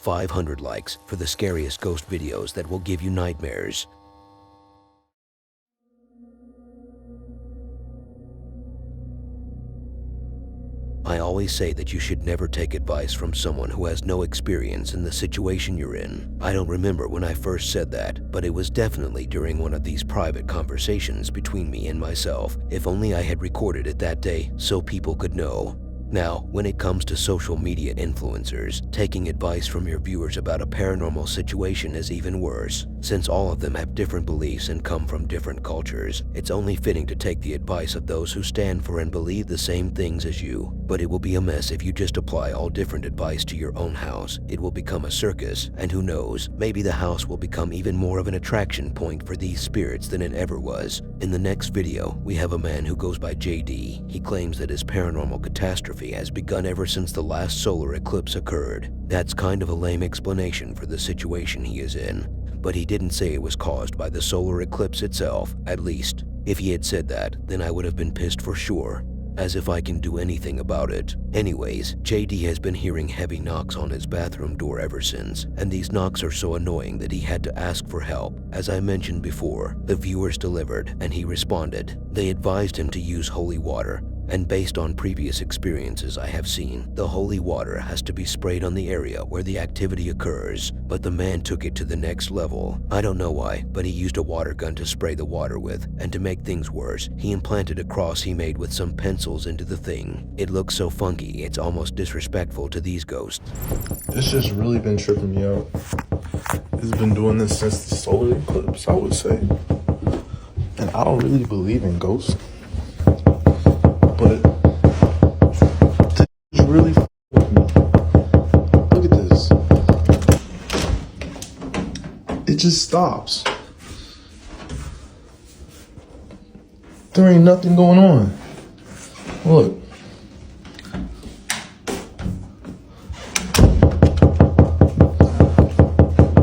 500 likes for the scariest ghost videos that will give you nightmares. I always say that you should never take advice from someone who has no experience in the situation you're in. I don't remember when I first said that, but it was definitely during one of these private conversations between me and myself. If only I had recorded it that day so people could know. Now, when it comes to social media influencers, taking advice from your viewers about a paranormal situation is even worse. Since all of them have different beliefs and come from different cultures, it's only fitting to take the advice of those who stand for and believe the same things as you. But it will be a mess if you just apply all different advice to your own house. It will become a circus, and who knows, maybe the house will become even more of an attraction point for these spirits than it ever was. In the next video, we have a man who goes by JD. He claims that his paranormal catastrophe has begun ever since the last solar eclipse occurred. That's kind of a lame explanation for the situation he is in, but he didn't say it was caused by the solar eclipse itself, at least. If he had said that, then I would have been pissed for sure. As if I can do anything about it. Anyways, JD has been hearing heavy knocks on his bathroom door ever since, and these knocks are so annoying that he had to ask for help. As I mentioned before, the viewers delivered, and he responded. They advised him to use holy water, and based on previous experiences I have seen, the holy water has to be sprayed on the area where the activity occurs, but the man took it to the next level. I don't know why, but he used a water gun to spray the water with, and to make things worse, he implanted a cross he made with some pencils into the thing. It looks so funky, it's almost disrespectful to these ghosts. It's just really been tripping me out. It's been doing this since the solar eclipse, I would say. And I don't really believe in ghosts. But it's really with me. Look at this. It just stops. There ain't nothing going on. Look.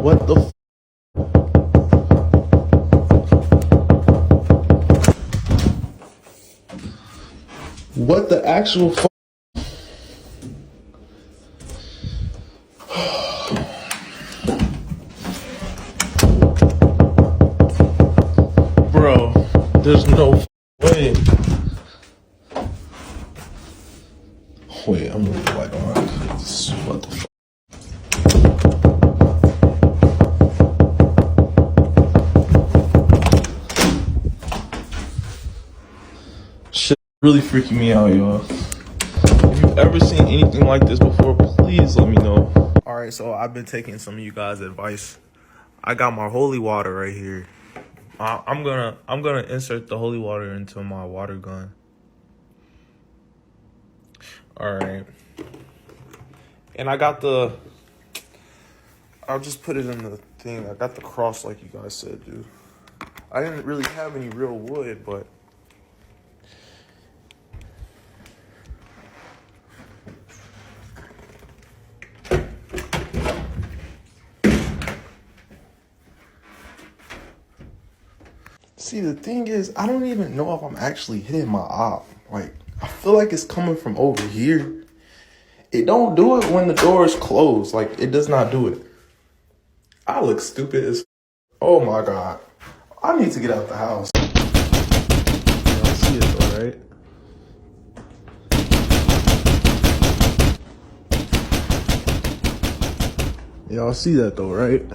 What the f? What the actual f? Bro, there's no way. Wait, I'm gonna leave the light on. What the f? Shit really freaking me out, y'all. If you've ever seen anything like this before, please let me know. Alright, so I've been taking some of you guys' advice. I got my holy water right here. I'm gonna insert the holy water into my water gun. Alright. And I'll just put it in the thing. I got the cross like you guys said, dude. I didn't really have any real wood, but see, the thing is, I don't even know if I'm actually hitting my op. Like, I feel like it's coming from over here. It don't do it when the door is closed. Like, it does not do it. I look stupid as... Oh, my God. I need to get out the house. Y'all see it, though, right? Y'all see that, though, right?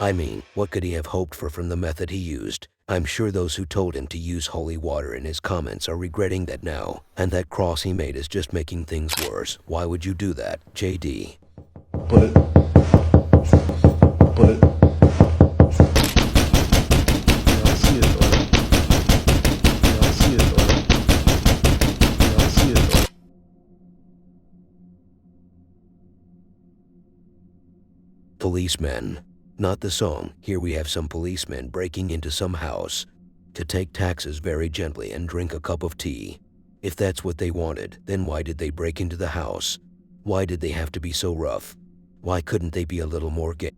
I mean, what could he have hoped for from the method he used? I'm sure those who told him to use holy water in his comments are regretting that now. And that cross he made is just making things worse. Why would you do that, JD? But y'all see it, though. Y'all see it, though. Y'all see it, though. Policemen. Not the song. Here we have some policemen breaking into some house to take taxes very gently and drink a cup of tea. If that's what they wanted, then why did they break into the house? Why did they have to be so rough? Why couldn't they be a little more gay?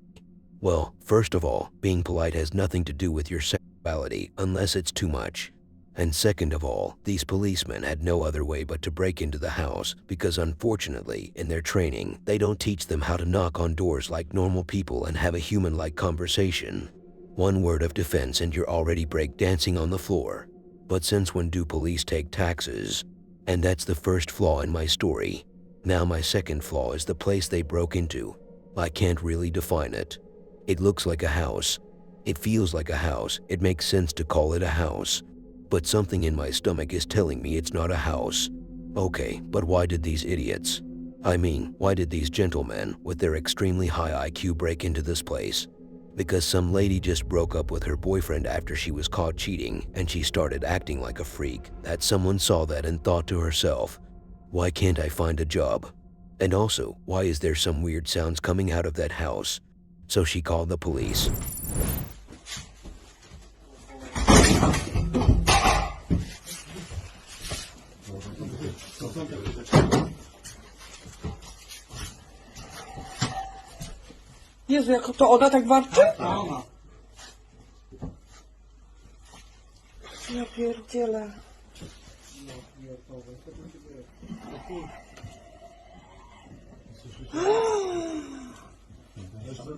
Well, first of all, being polite has nothing to do with your sexuality unless it's too much. And second of all, these policemen had no other way but to break into the house because unfortunately, in their training, they don't teach them how to knock on doors like normal people and have a human-like conversation. One word of defense and you're already break-dancing on the floor. But since when do police take taxes? And that's the first flaw in my story. Now my second flaw is the place they broke into. I can't really define it. It looks like a house. It feels like a house. It makes sense to call it a house. But something in my stomach is telling me it's not a house. Okay, but why did these idiots? I mean, why did these gentlemen with their extremely high IQ break into this place? Because some lady just broke up with her boyfriend after she was caught cheating and she started acting like a freak. That someone saw that and thought to herself, why can't I find a job? And also, why is there some weird sounds coming out of that house? So she called the police. Jezu, jak to ona tak warczy? Ja pierdzielę.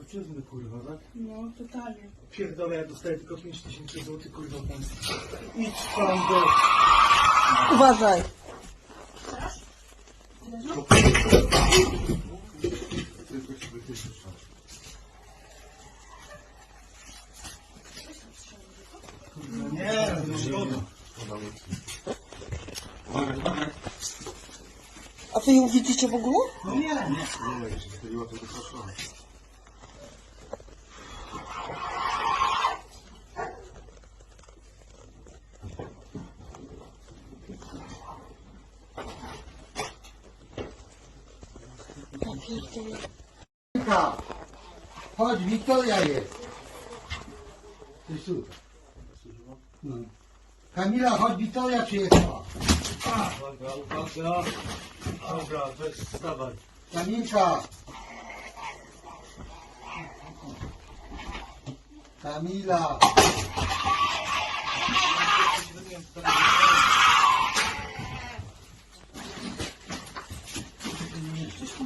Przyzmy, kurwa, tak? No, totalnie. Pierdolę, ja dostaję tylko 5000 zł, kurwa, tam. Idź tam do... Uważaj. Nie, no szkoda. A wy ją widzicie w ogóle? No nie. Chodź, Wiktoria jest. Ty tu. No. Kamila, chodź, Wiktoria przyjechała. Uwaga, uwaga. Dobra, weź, wstawaj. Kamilka. Kamila.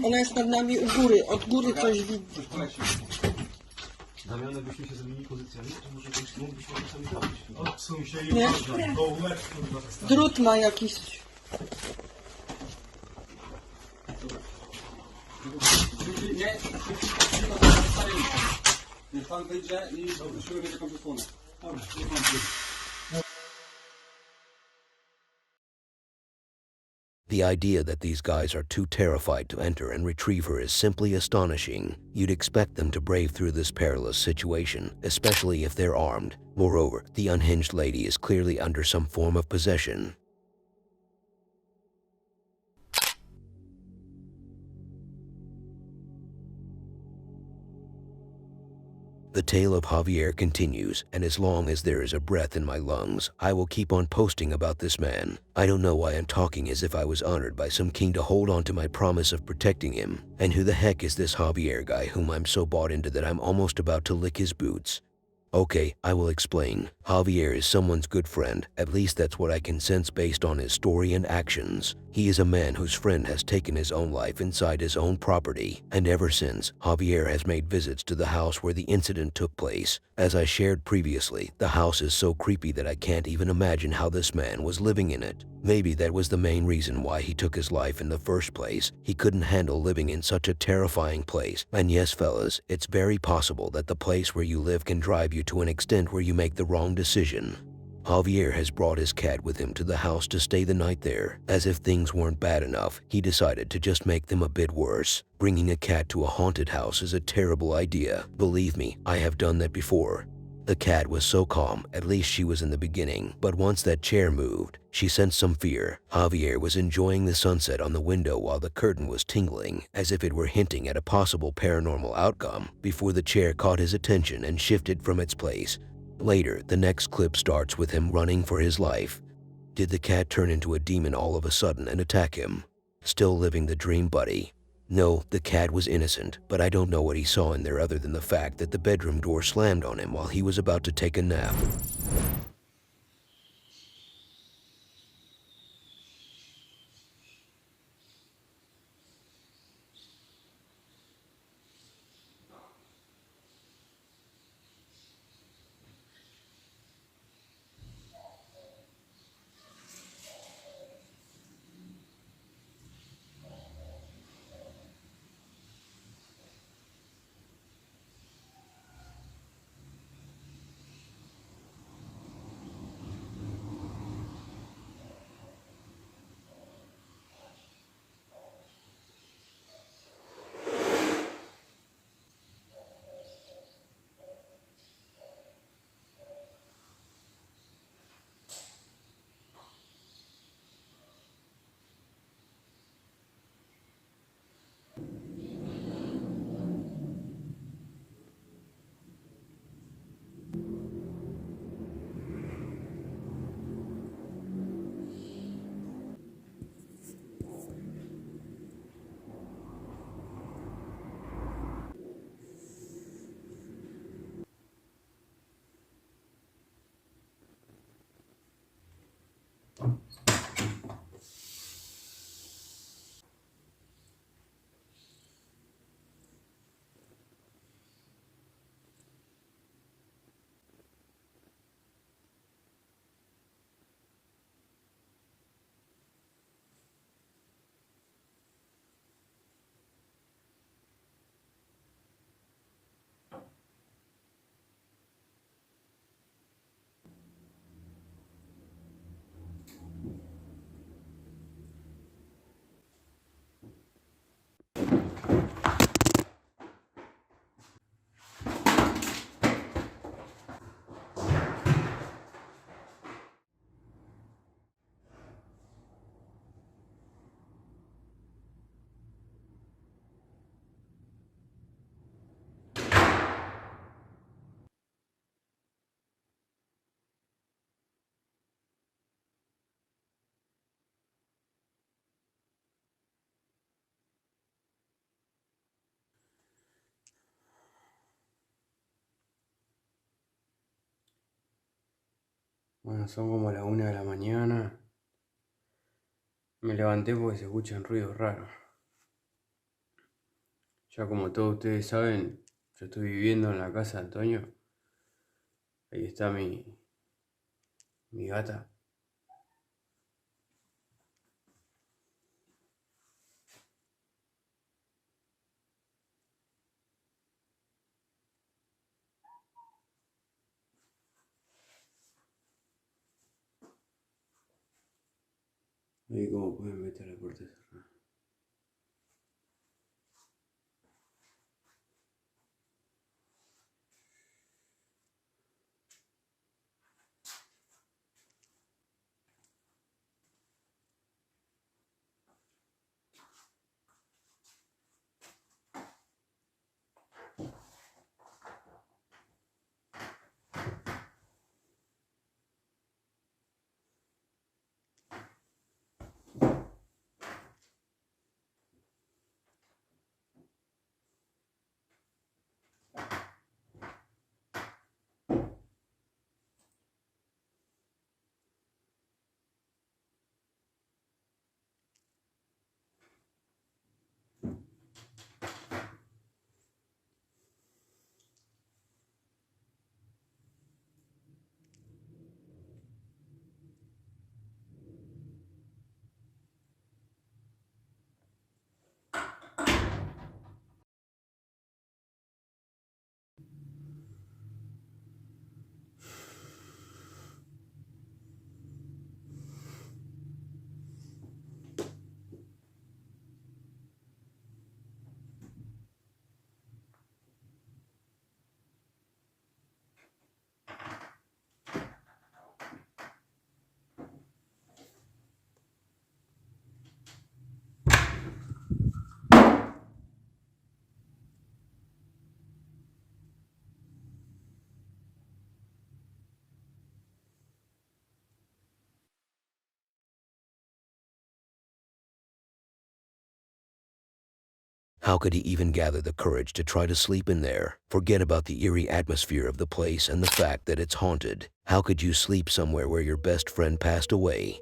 Ona jest nad nami u góry, od góry coś widzi. Damian, byśmy się zmienili pozycjami, to może moglibyśmy to sami zrobić. Odsuń się i Nie? uważaj. Bo łeb, kurwa, wstawaj. Drut ma jakiś. Nie, niech pan wyjdzie i musimy mieć jakąś osłonę. Dobra, niech pan wyjdzie. The idea that these guys are too terrified to enter and retrieve her is simply astonishing. You'd expect them to brave through this perilous situation, especially if they're armed. Moreover, the unhinged lady is clearly under some form of possession. The tale of Javier continues, and as long as there is a breath in my lungs, I will keep on posting about this man. I don't know why I'm talking as if I was honored by some king to hold on to my promise of protecting him. And who the heck is this Javier guy whom I'm so bought into that I'm almost about to lick his boots? Okay, I will explain. Javier is someone's good friend, at least that's what I can sense based on his story and actions. He is a man whose friend has taken his own life inside his own property, and ever since, Javier has made visits to the house where the incident took place. As I shared previously, the house is so creepy that I can't even imagine how this man was living in it. Maybe that was the main reason why he took his life in the first place. He couldn't handle living in such a terrifying place. And yes, fellas, it's very possible that the place where you live can drive you to an extent where you make the wrong decision. Javier has brought his cat with him to the house to stay the night there. As if things weren't bad enough, he decided to just make them a bit worse. Bringing a cat to a haunted house is a terrible idea. Believe me, I have done that before. The cat was so calm, at least she was in the beginning, but once that chair moved, she sensed some fear. Javier was enjoying the sunset on the window while the curtain was tingling, as if it were hinting at a possible paranormal outcome, before the chair caught his attention and shifted from its place. Later, the next clip starts with him running for his life. Did the cat turn into a demon all of a sudden and attack him? Still living the dream, buddy? No, the cat was innocent, but I don't know what he saw in there other than the fact that the bedroom door slammed on him while he was about to take a nap. Bueno, son como las 1 de la mañana. Me levanté porque se escuchan ruidos raros. Ya como todos ustedes saben, yo estoy viviendo en la casa de Antonio. Ahí está mi gata. Ahí como pueden ver está la puerta cerrada. How could he even gather the courage to try to sleep in there? Forget about the eerie atmosphere of the place and the fact that it's haunted. How could you sleep somewhere where your best friend passed away?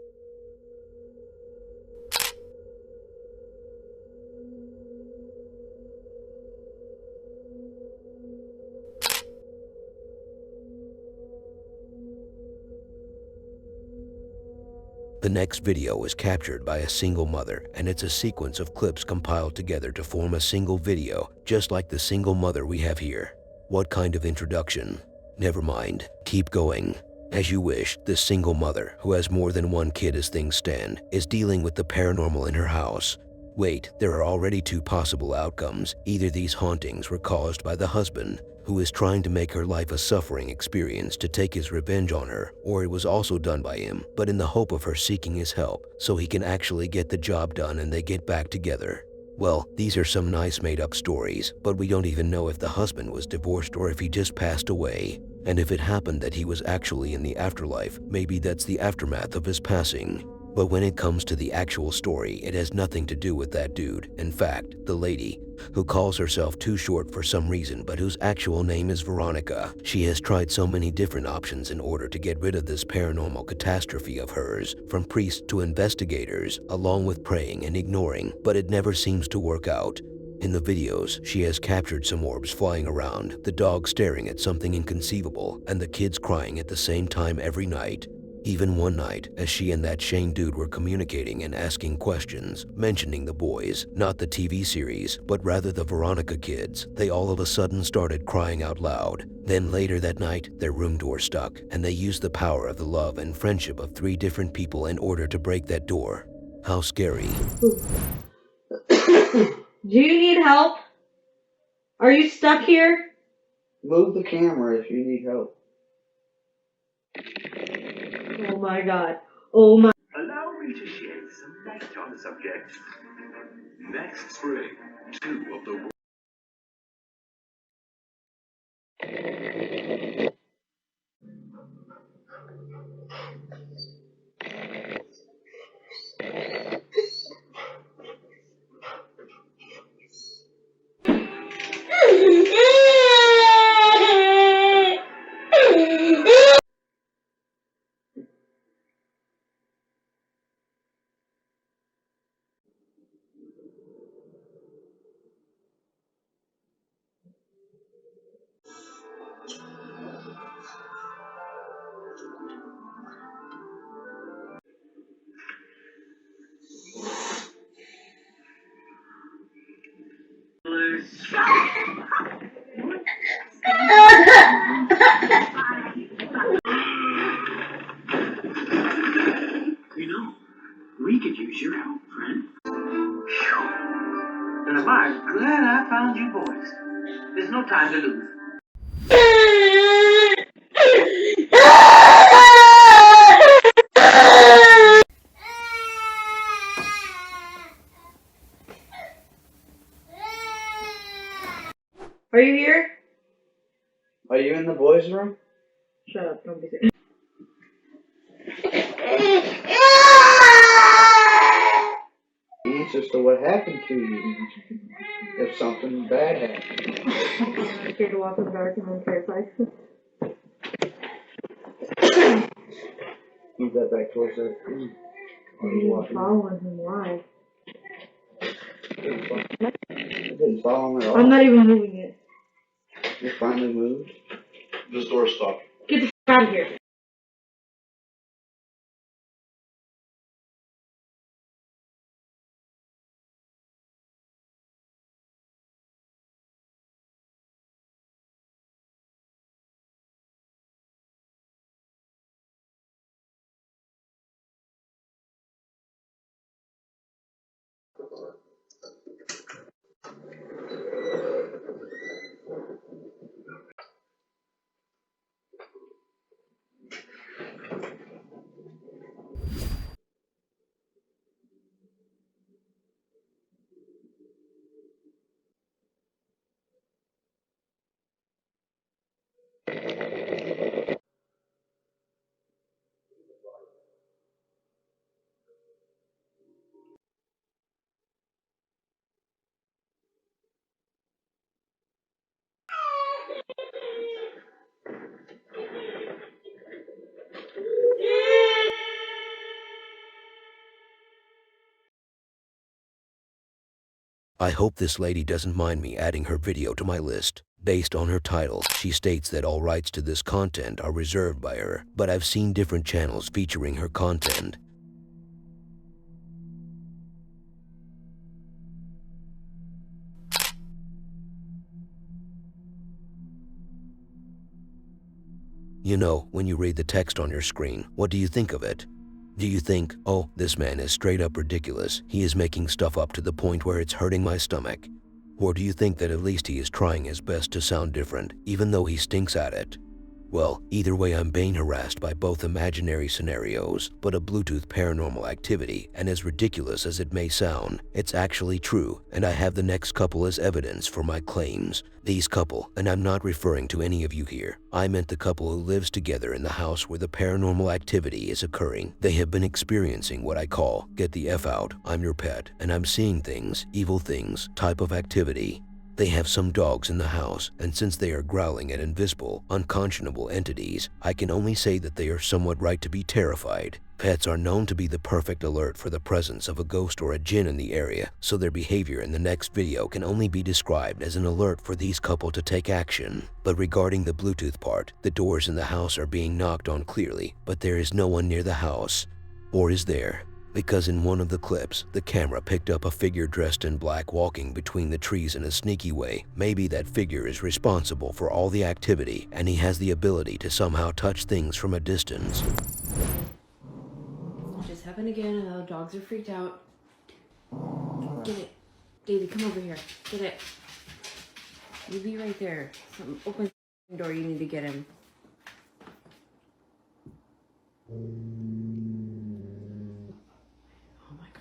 The next video is captured by a single mother, and it's a sequence of clips compiled together to form a single video, just like the single mother we have here. What kind of introduction? Never mind, keep going. As you wish, this single mother, who has more than one kid as things stand, is dealing with the paranormal in her house. Wait, there are already two possible outcomes. Either these hauntings were caused by the husband, who is trying to make her life a suffering experience to take his revenge on her, or it was also done by him, but in the hope of her seeking his help, so he can actually get the job done and they get back together. Well, these are some nice made-up stories, but we don't even know if the husband was divorced or if he just passed away. And if it happened that he was actually in the afterlife, maybe that's the aftermath of his passing. But when it comes to the actual story, it has nothing to do with that dude. In fact, the lady, who calls herself Too Short for some reason but whose actual name is Veronica, she has tried so many different options in order to get rid of this paranormal catastrophe of hers, from priests to investigators, along with praying and ignoring, but it never seems to work out. In the videos, she has captured some orbs flying around, the dog staring at something inconceivable, and the kids crying at the same time every night. Even one night, as she and that Shane dude were communicating and asking questions, mentioning the boys, not the TV series, but rather the Veronica kids, they all of a sudden started crying out loud. Then later that night, their room door stuck, and they used the power of the love and friendship of 3 different people in order to break that door. How scary. Do you need help? Are you stuck here? Move the camera if you need help. Oh my god. Oh my. Allow me to shed some light on the subject. Next spring, 2 of the You know, we could use your help, friend. And am I glad I found you boys. There's no time to lose. Are you here? Are you in the boys' room? Shut up, don't be serious. Answers to what happened to you if something bad happened. I'm scared to walk in the dark and I'm terrified. Move that back towards the screen. I'm following him, why? I didn't follow him at all. I'm not even moving it. You finally moved. This door's stuck. Get the f out of here. I hope this lady doesn't mind me adding her video to my list. Based on her title, she states that all rights to this content are reserved by her, but I've seen different channels featuring her content. You know, when you read the text on your screen, what do you think of it? Do you think, oh, this man is straight up ridiculous, he is making stuff up to the point where it's hurting my stomach? Or do you think that at least he is trying his best to sound different, even though he stinks at it? Well, either way, I'm being harassed by both imaginary scenarios, but a Bluetooth paranormal activity, and as ridiculous as it may sound, it's actually true, and I have the next couple as evidence for my claims. These couple, and I'm not referring to any of you here, I meant the couple who lives together in the house where the paranormal activity is occurring. They have been experiencing what I call, get the F out, I'm your pet, and I'm seeing things, evil things, type of activity. They have some dogs in the house, and since they are growling at invisible, unconscionable entities, I can only say that they are somewhat right to be terrified. Pets are known to be the perfect alert for the presence of a ghost or a djinn in the area, so their behavior in the next video can only be described as an alert for these couple to take action. But regarding the Bluetooth part, the doors in the house are being knocked on clearly, but there is no one near the house. Or is there? Because in one of the clips, the camera picked up a figure dressed in black walking between the trees in a sneaky way. Maybe that figure is responsible for all the activity, and he has the ability to somehow touch things from a distance. It just happened again, and the dogs are freaked out. Get it. David, come over here. Get it. You be right there. Open the door, you need to get him.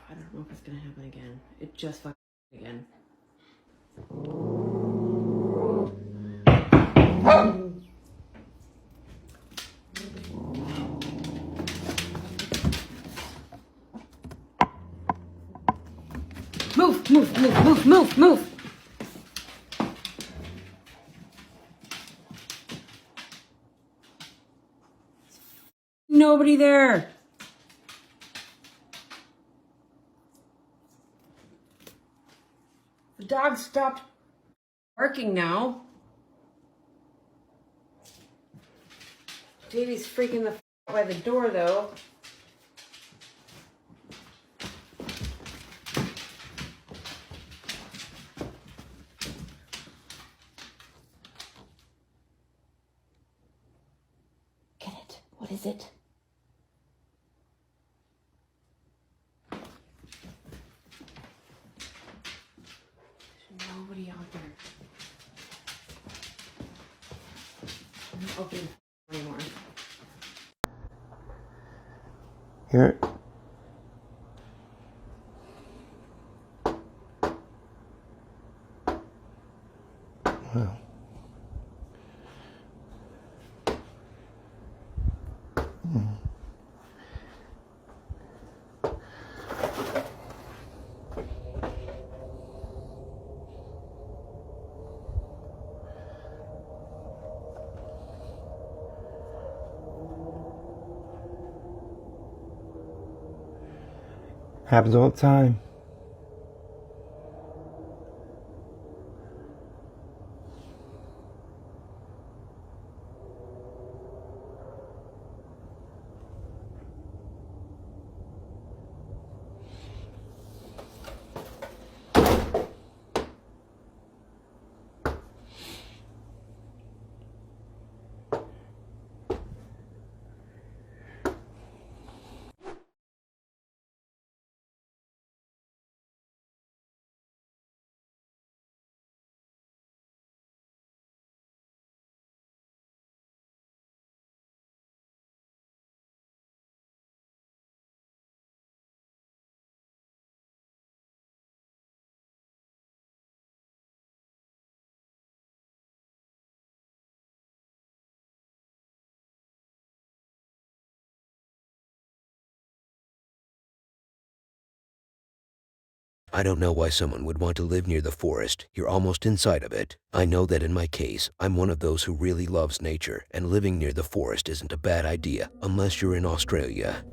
I don't know if it's gonna happen again. It just fucking again. Move, move, move, move, move, move. Nobody there. The dog stopped barking now. Davey's freaking the f out by the door though. Get it. What is it? Nobody out there. I'm not opening anymore. Hear it? Wow. Happens all the time. I don't know why someone would want to live near the forest. You're almost inside of it. I know that in my case, I'm one of those who really loves nature, and living near the forest isn't a bad idea, unless you're in Australia.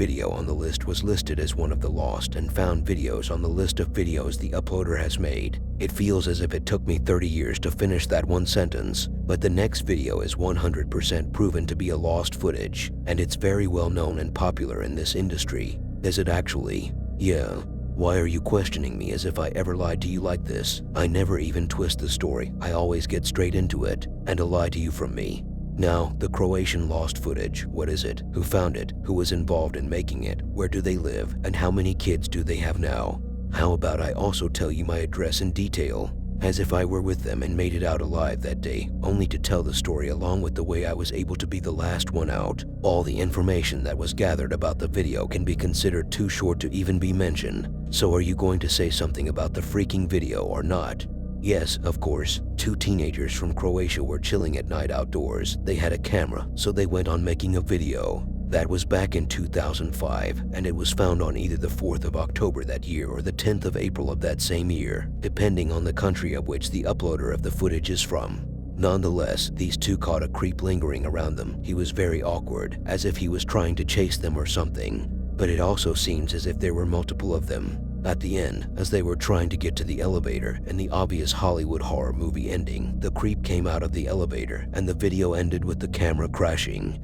video on the list was listed as one of the lost and found videos on the list of videos the uploader has made. It feels as if it took me 30 years to finish that one sentence, but the next video is 100% proven to be a lost footage, and it's very well known and popular in this industry. Is it actually? Yeah. Why are you questioning me as if I ever lied to you like this? I never even twist the story. I always get straight into it, and a lie to you from me. Now, the Croatian lost footage, what is it? Who found it? Who was involved in making it? Where do they live? And how many kids do they have now? How about I also tell you my address in detail? As if I were with them and made it out alive that day, only to tell the story along with the way I was able to be the last one out. All the information that was gathered about the video can be considered too short to even be mentioned. So are you going to say something about the freaking video or not? Yes, of course. 2 teenagers from Croatia were chilling at night outdoors. They had a camera, so they went on making a video. That was back in 2005, and it was found on either the 4th of October that year or the 10th of April of that same year, depending on the country of which the uploader of the footage is from. Nonetheless, these 2 caught a creep lingering around them. He was very awkward, as if he was trying to chase them or something. But it also seems as if there were multiple of them. At the end, as they were trying to get to the elevator and the obvious Hollywood horror movie ending, the creep came out of the elevator and the video ended with the camera crashing.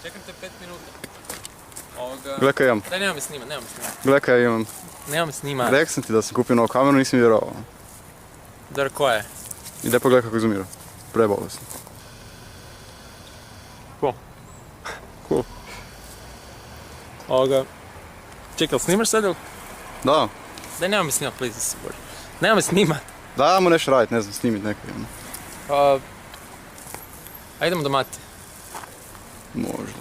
Čekam te 5 minuta. Ovoga... Gle kaj imam. Daj, nema me snima. Gle kaj imam. Nema me snima. Rekao sam ti da sam kupio novu kameru, nisi mi vjerovao. Dobro, koja je? Ide pogledaj kako izumira. Prebolesno. Cool. Ovoga... Čekaj, snimaš sad ili? Da. Daj, nema me snimat, please, se bože. Nema me snimat. Da, mu nešto radit, ne znam, snimit neko. A idemo do Mate. Možda.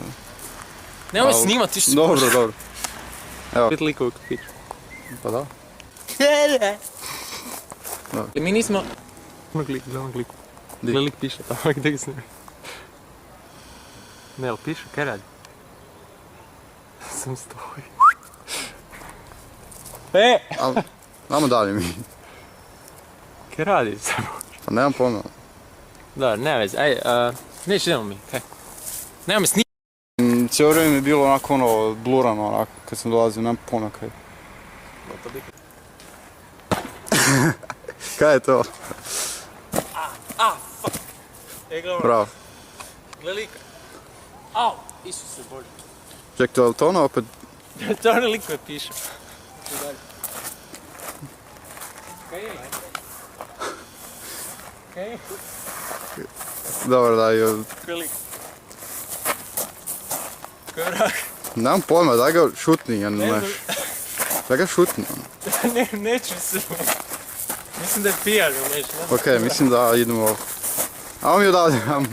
Nema me snimat, ti što... Dobro. Evo. Biti likovi u kafiću. Pa da. Mi nismo... Gledam kliku. Gle lik piše, tamo gdje ga snimi. Ne, ali piše, kaj radi? Sam stoji. Namo dalje mi. Kaj radi sam? Pa nemam pojma. Dobro, nema veze, aj, neće idemo mi, kaj? Nema me snima. Cijelo vrijeme mi je bilo onako ono, blurano onako, kad sam dolazio, nemam pojma kaj. Kaj je to? Fuck. Gledaj. Bravo. Gledaj lika. Au, Isuse Bože. Ček, to je li to ono opet? To je ono lik koji piše. Kaj je? Kaj je? Dobro, daj. Kaj je lik? Kaj je vrak? Nemam pojma, daj ga šutni, ja ne. Daj ga šutni. Neću se. Mislim da je pijan ili nešto. Okej, mislim da idemo ovo. Ajmo mi odavde, ajmo.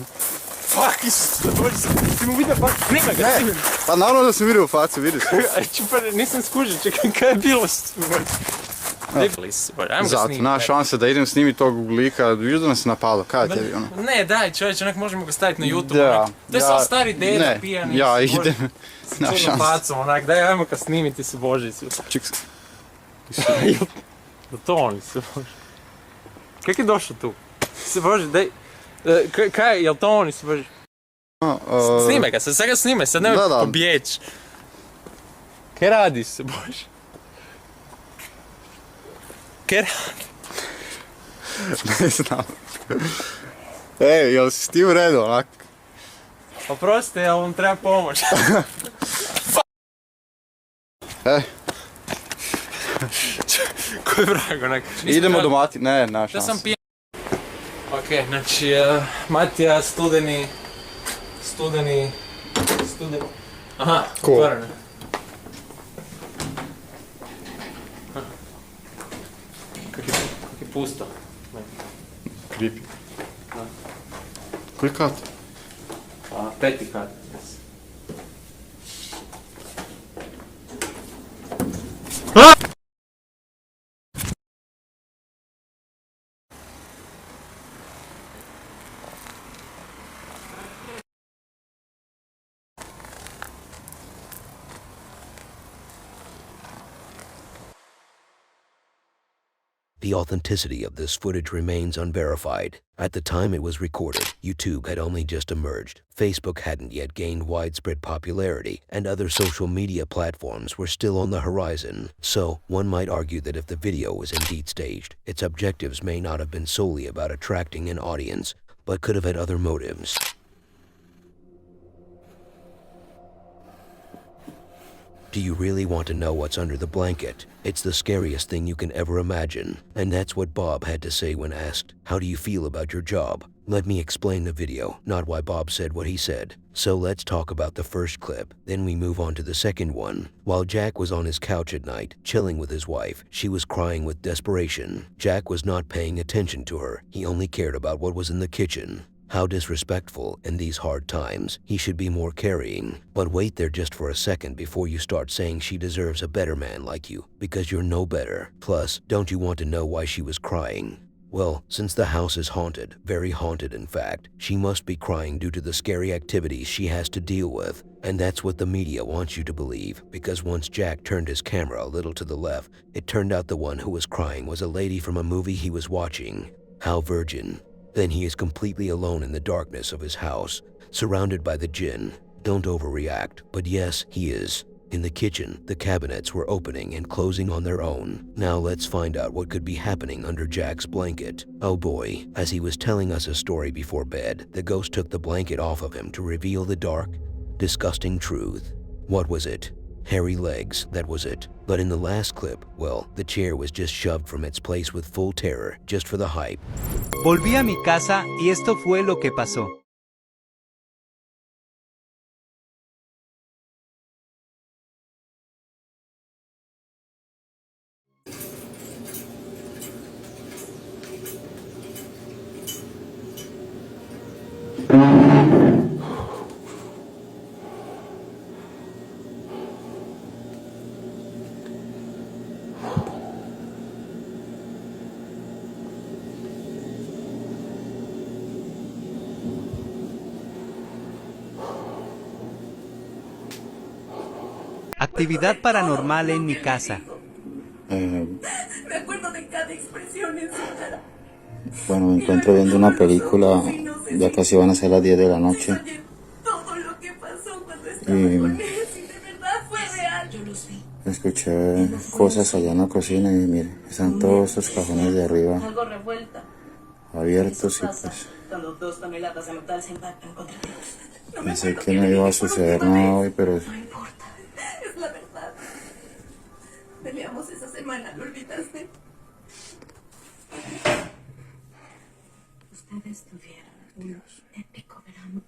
Fuck, Isuse Bože, ti mu vidio facu, snima ga, snima ga. Pa naravno da sam vidio u faci, vidi se. Nisam skužio, čekaj, kaj je bilo? Zato, nema šanse da idem snimiti tog lika, vidiš da nas je napalo, kaj je tebi ono? Ne, daj čovječe, onak možemo ga staviti na YouTube, to je samo stari deda, pijani. Ja idem, nema šanse. S čudnom facom, onak, daj, ajmo ga snimiti se Bože. Ček, to oni se Bože. Kak je došao tu? Se Bože, daj, kaj, jel to oni se Bože? Snimaj ga, sad ga snimaj, sad nemoj pobjeći. Kaj radi se Bože? Kaj radi? Ne znam. Ej, jel si ti u redu onak? Oprostite, jel vam treba pomoć? Koji vrag onak? Idemo do Mati, ne, nema šanse. Da sam pijan. Ok, znači, Matija, studeni... Aha, otvoreno. Kak je pusto. Creepy. Koji kat? 5. kat. The authenticity of this footage remains unverified. At the time it was recorded, YouTube had only just emerged, Facebook hadn't yet gained widespread popularity, and other social media platforms were still on the horizon. So, one might argue that if the video was indeed staged, its objectives may not have been solely about attracting an audience, but could have had other motives. Do you really want to know what's under the blanket? It's the scariest thing you can ever imagine. And that's what Bob had to say when asked, "How do you feel about your job?" Let me explain the video, not why Bob said what he said. So let's talk about the first clip, then we move on to the second one. While Jack was on his couch at night, chilling with his wife, she was crying with desperation. Jack was not paying attention to her. He only cared about what was in the kitchen. How disrespectful in these hard times. He should be more caring. But wait there just for a second before you start saying she deserves a better man like you, because you're no better. Plus, don't you want to know why she was crying? Well, since the house is haunted, very haunted in fact, she must be crying due to the scary activities she has to deal with. And that's what the media wants you to believe, because once Jack turned his camera a little to the left, it turned out the one who was crying was a lady from a movie he was watching. How virgin. Then he is completely alone in the darkness of his house, surrounded by the jinn. Don't overreact, but yes, he is. In the kitchen, the cabinets were opening and closing on their own. Now let's find out what could be happening under Jack's blanket. Oh boy, as he was telling us a story before bed, the ghost took the blanket off of him to reveal the dark, disgusting truth. What was it? Hairy legs, that was it. But in the last clip, well, the chair was just shoved from its place with full terror, just for the hype. Volví a mi casa y esto fue lo que pasó. Actividad paranormal en mi casa. Me acuerdo de cada expresión en su cara. Bueno, me encuentro viendo una película, ya casi van a ser las 10 de la noche. Todo lo que pasó cuando estaba con él, si de verdad fue real. Yo los vi. Escuché cosas allá en la cocina y mire, están todos esos cajones de arriba Algo revuelta. abiertos y pues Cuando 2 toneladas de metal se impactan contra ti. pensé que no iba a suceder nada hoy, pero No importa, es la verdad. Peleamos esa semana, ¿lo olvidaste? Ustedes tuvieron un épico verano.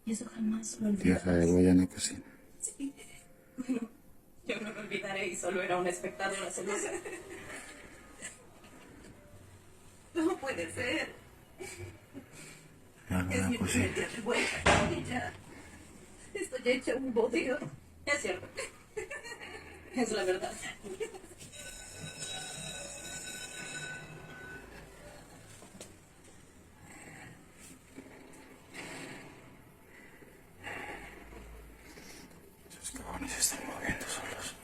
Y eso jamás lo olvidaré. Dios, hay algo allá en la cocina. Sí. Bueno, yo no me olvidaré y solo era una espectadora celosa. No puede ser. Es mi primer día de vuelta y ya estoy hecha un bodrio. Es cierto. Es la verdad. Esos cajones se están moviendo solos.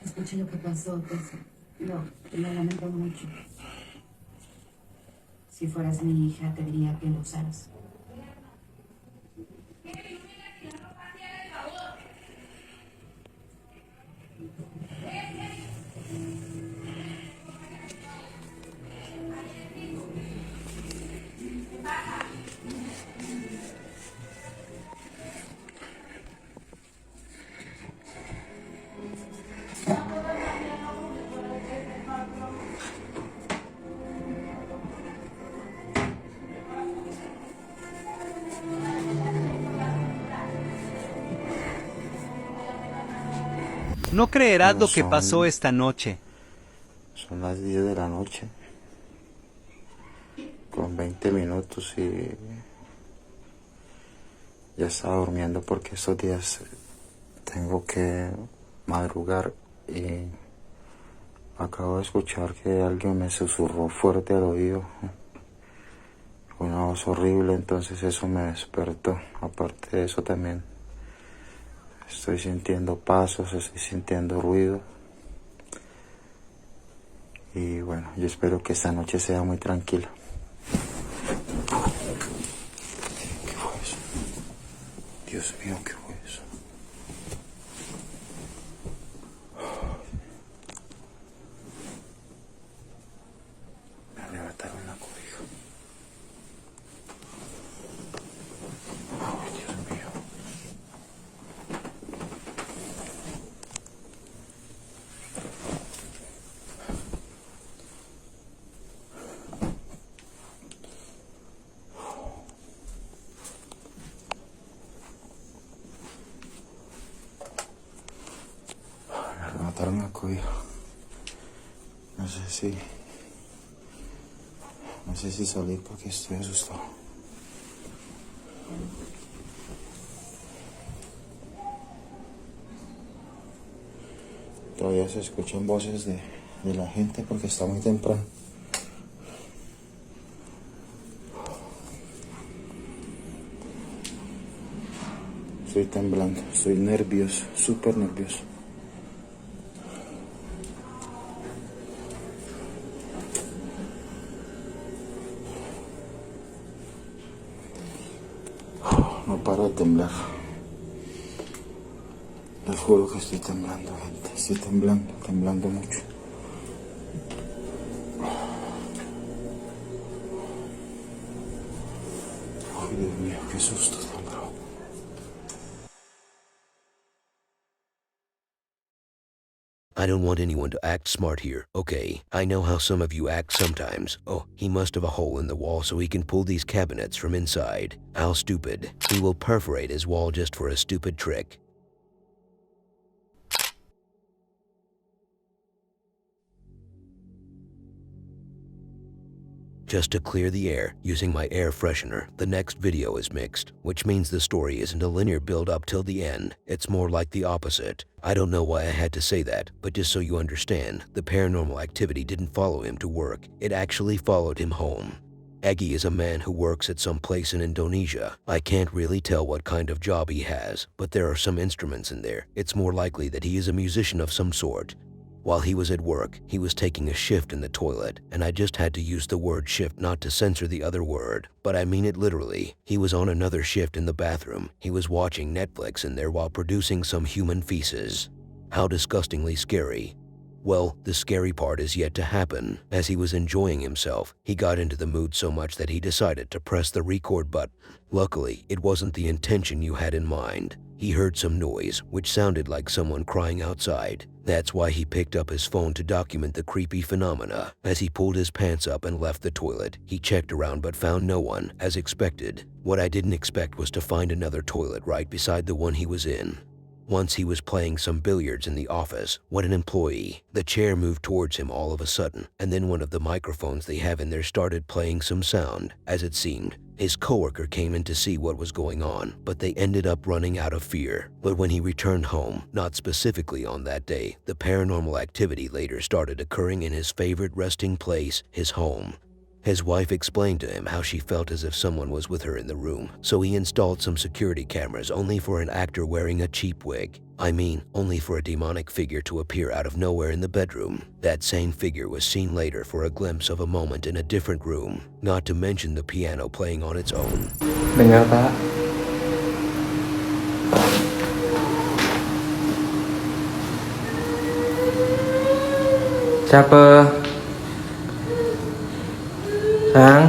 Escuché lo que pasó, Tessa. Lo lamento mucho. Si fueras mi hija, te diría que lo usaras. No creerás lo que pasó esta noche. Son las 10 de la noche. Con 20 minutos y ya estaba durmiendo porque estos días tengo que madrugar y acabo de escuchar que alguien me susurró fuerte al oído. Una voz horrible, entonces eso me despertó. Aparte de eso también estoy sintiendo pasos, estoy sintiendo ruido. Y bueno, yo espero que esta noche sea muy tranquila. ¿Qué fue eso? Dios mío, ¿qué fue eso? Me arrebataron la cobija. Ay, Dios mío. Me mataron la cobija. No sé si salir porque estoy asustado. Todavía se escuchan voces de la gente porque está muy temprano. Estoy temblando, estoy nervioso, súper nervioso. No paro de temblar. Les juro que estoy temblando, gente. Estoy temblando mucho. Ay, Dios mío, qué susto tan bravo. I don't want anyone to act smart here, okay? I know how some of you act sometimes. Oh, he must have a hole in the wall so he can pull these cabinets from inside. How stupid. He will perforate his wall just for a stupid trick. Just to clear the air, using my air freshener, the next video is mixed, which means the story isn't a linear build-up till the end. It's more like the opposite. I don't know why I had to say that, but just so you understand, the paranormal activity didn't follow him to work. It actually followed him home. Egi is a man who works at some place in Indonesia. I can't really tell what kind of job he has, but there are some instruments in there. It's more likely that he is a musician of some sort. While he was at work, he was taking a shift in the toilet, and I just had to use the word shift not to censor the other word, but I mean it literally. He was on another shift in the bathroom. He was watching Netflix in there while producing some human feces. How disgustingly scary. Well, the scary part is yet to happen. As he was enjoying himself, he got into the mood so much that he decided to press the record button. Luckily, it wasn't the intention you had in mind. He heard some noise, which sounded like someone crying outside. That's why he picked up his phone to document the creepy phenomena. As he pulled his pants up and left the toilet, he checked around but found no one, as expected. What I didn't expect was to find another toilet right beside the one he was in. Once he was playing some billiards in the office when an employee, the chair moved towards him all of a sudden, and then one of the microphones they have in there started playing some sound. As it seemed, his coworker came in to see what was going on, but they ended up running out of fear. But when he returned home, not specifically on that day, the paranormal activity later started occurring in his favorite resting place, his home. His wife explained to him how she felt as if someone was with her in the room, so he installed some security cameras only for an actor wearing a cheap wig. I mean, only for a demonic figure to appear out of nowhere in the bedroom. That same figure was seen later for a glimpse of a moment in a different room, not to mention the piano playing on its own. Dengar, Pak. Siapa? Sang?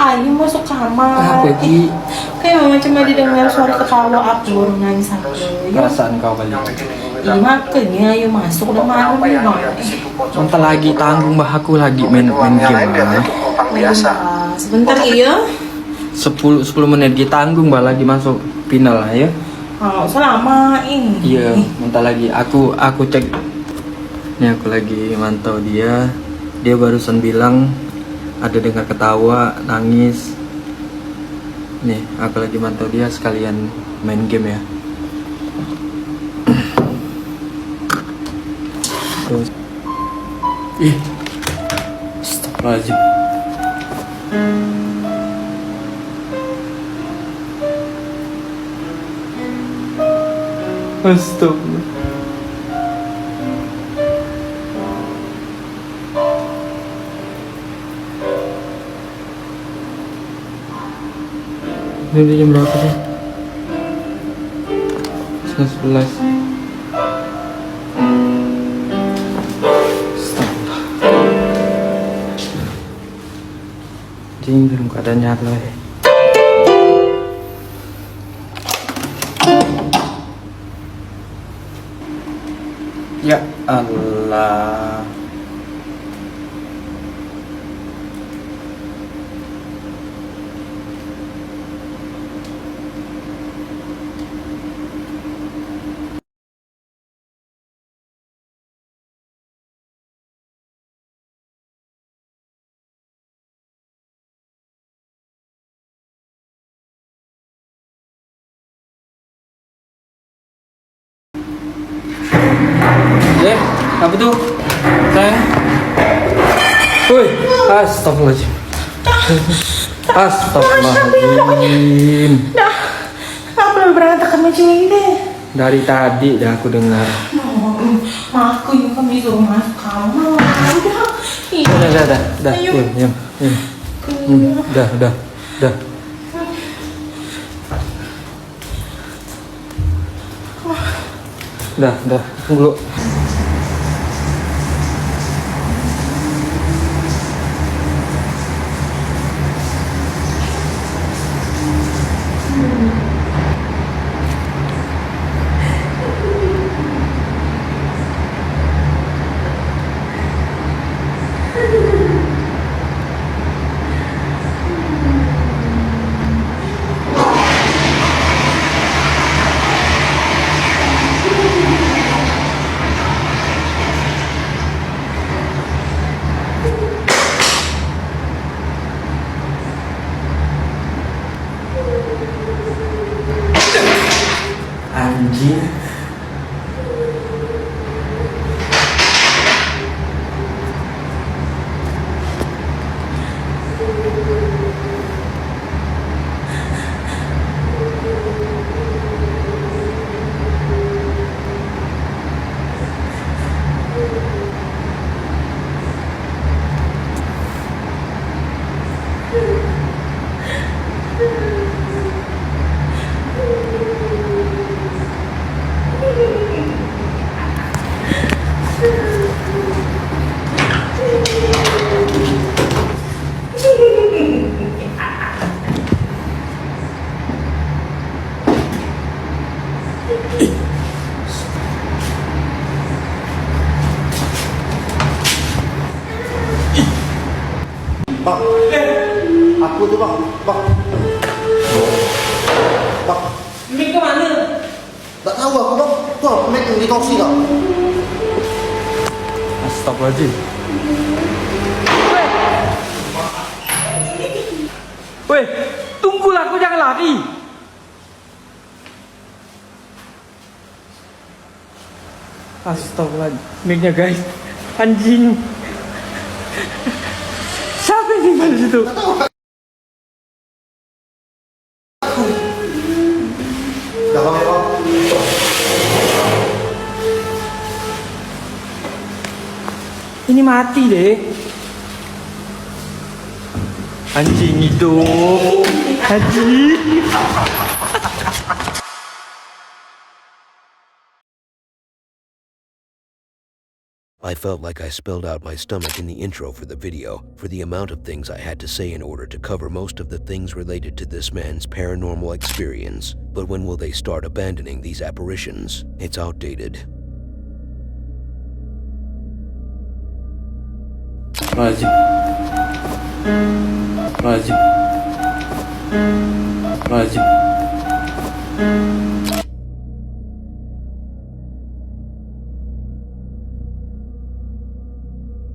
Ayo masuk kamar. Apa, Ji? Kayak mama cuma didengar suara ketawa aku nangis aku. Perasaan kau kali. Iya makanya ayo masuk udah malam nih bang. Bentar lagi tanggung bah aku lagi main game. Biasa. Sebentar iya. 10 menit ditanggung lagi masuk final lah ya. Oh, selama ini. Iya, bentar lagi aku cek. Nih aku lagi mantau dia. Dia barusan bilang ada dengar ketawa, nangis. Nih, aku lagi mantau dia sekalian main game ya. Terus. Ih. Astagfirullahaladzim. Astagfirullah. Ini jam berapa sih? 11. Astagfirullah. Jing, belum keadaan nyala ya. Ya Allah. Ya, apa tuh? Sayang. Woi, astagfirullahaladzim. Astagfirullahaladzim. Dah, apa berantakan macam ini deh? Dari tadi dah aku dengar. Aku yang kami suruh masuk kamar. Udah. Dah. Diam. Dah. Dah, tunggu dulu. Anjing. Bang, aku tuh bang. Mic kemana? Gak tahu aku bang. Tuh mic yang di kursi tak? Astagfirullahaladzim. Weh, tunggulah, kau jangan lari. Astagfirullahaladzim. Mic-nya guys, anjing. Siapa yang tinggal di situ? Ini mati deh. Anjing hidup. Anjing. I felt like I spilled out my stomach in the intro for the video, for the amount of things I had to say in order to cover most of the things related to this man's paranormal experience. But when will they start abandoning these apparitions? It's outdated. Rajib.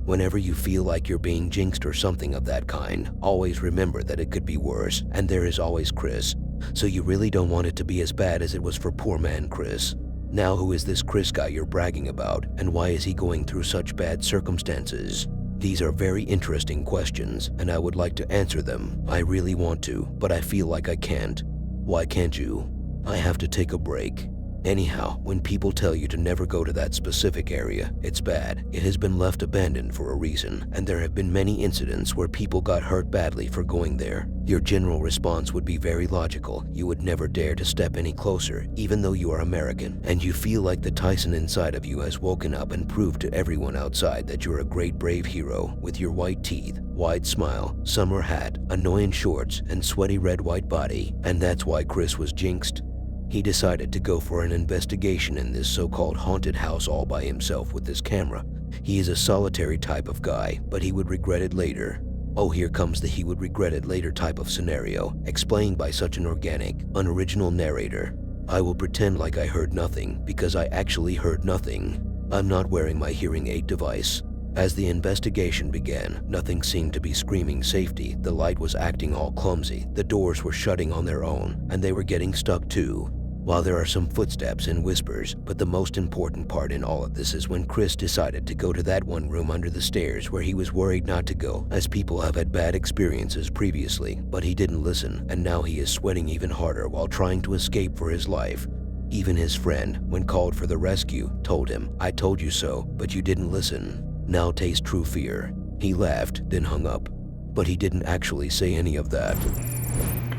Whenever you feel like you're being jinxed or something of that kind, always remember that it could be worse, and there is always Chris. So you really don't want it to be as bad as it was for poor man Chris. Now who is this Chris guy you're bragging about, and why is he going through such bad circumstances? These are very interesting questions, and I would like to answer them. I really want to, but I feel like I can't. Why can't you? I have to take a break. Anyhow, when people tell you to never go to that specific area, it's bad. It has been left abandoned for a reason, and there have been many incidents where people got hurt badly for going there. Your general response would be very logical. You would never dare to step any closer, even though you are American, and you feel like the Tyson inside of you has woken up and proved to everyone outside that you're a great brave hero with your white teeth, wide smile, summer hat, annoying shorts, and sweaty red-white body. And that's why Chris was jinxed. He decided to go for an investigation in this so-called haunted house all by himself with his camera. He is a solitary type of guy, but he would regret it later. Oh, here comes the he would regret it later type of scenario, explained by such an organic, unoriginal narrator. I will pretend like I heard nothing, because I actually heard nothing. I'm not wearing my hearing aid device. As the investigation began, nothing seemed to be screaming safety. The light was acting all clumsy, the doors were shutting on their own, and they were getting stuck too. While there are some footsteps and whispers, but the most important part in all of this is when Chris decided to go to that one room under the stairs where he was worried not to go, as people have had bad experiences previously, but he didn't listen, and now he is sweating even harder while trying to escape for his life. Even his friend, when called for the rescue, told him, "I told you so, but you didn't listen." Now taste true fear. He laughed, then hung up. But he didn't actually say any of that.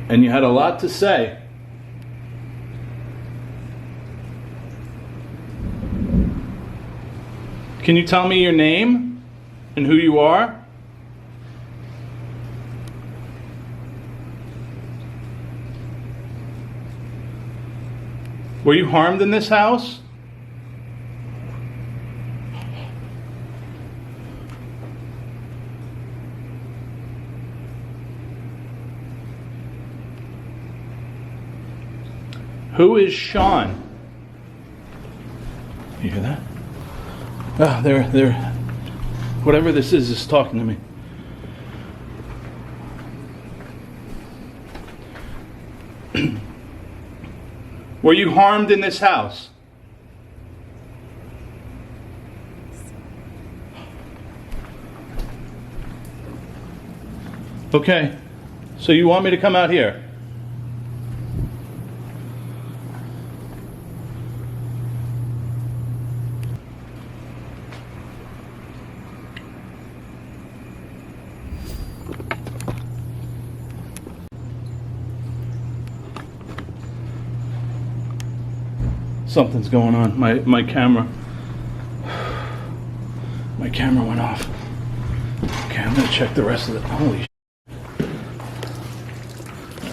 And you had a lot to say. Can you tell me your name and who you are? Were you harmed in this house? Who is Sean? You hear that? Oh, they're whatever this is talking to me. Were you harmed in this house? Okay, so you want me to come out here? Something's going on. My camera went off. Okay, I'm gonna check the rest of it. Holy shit.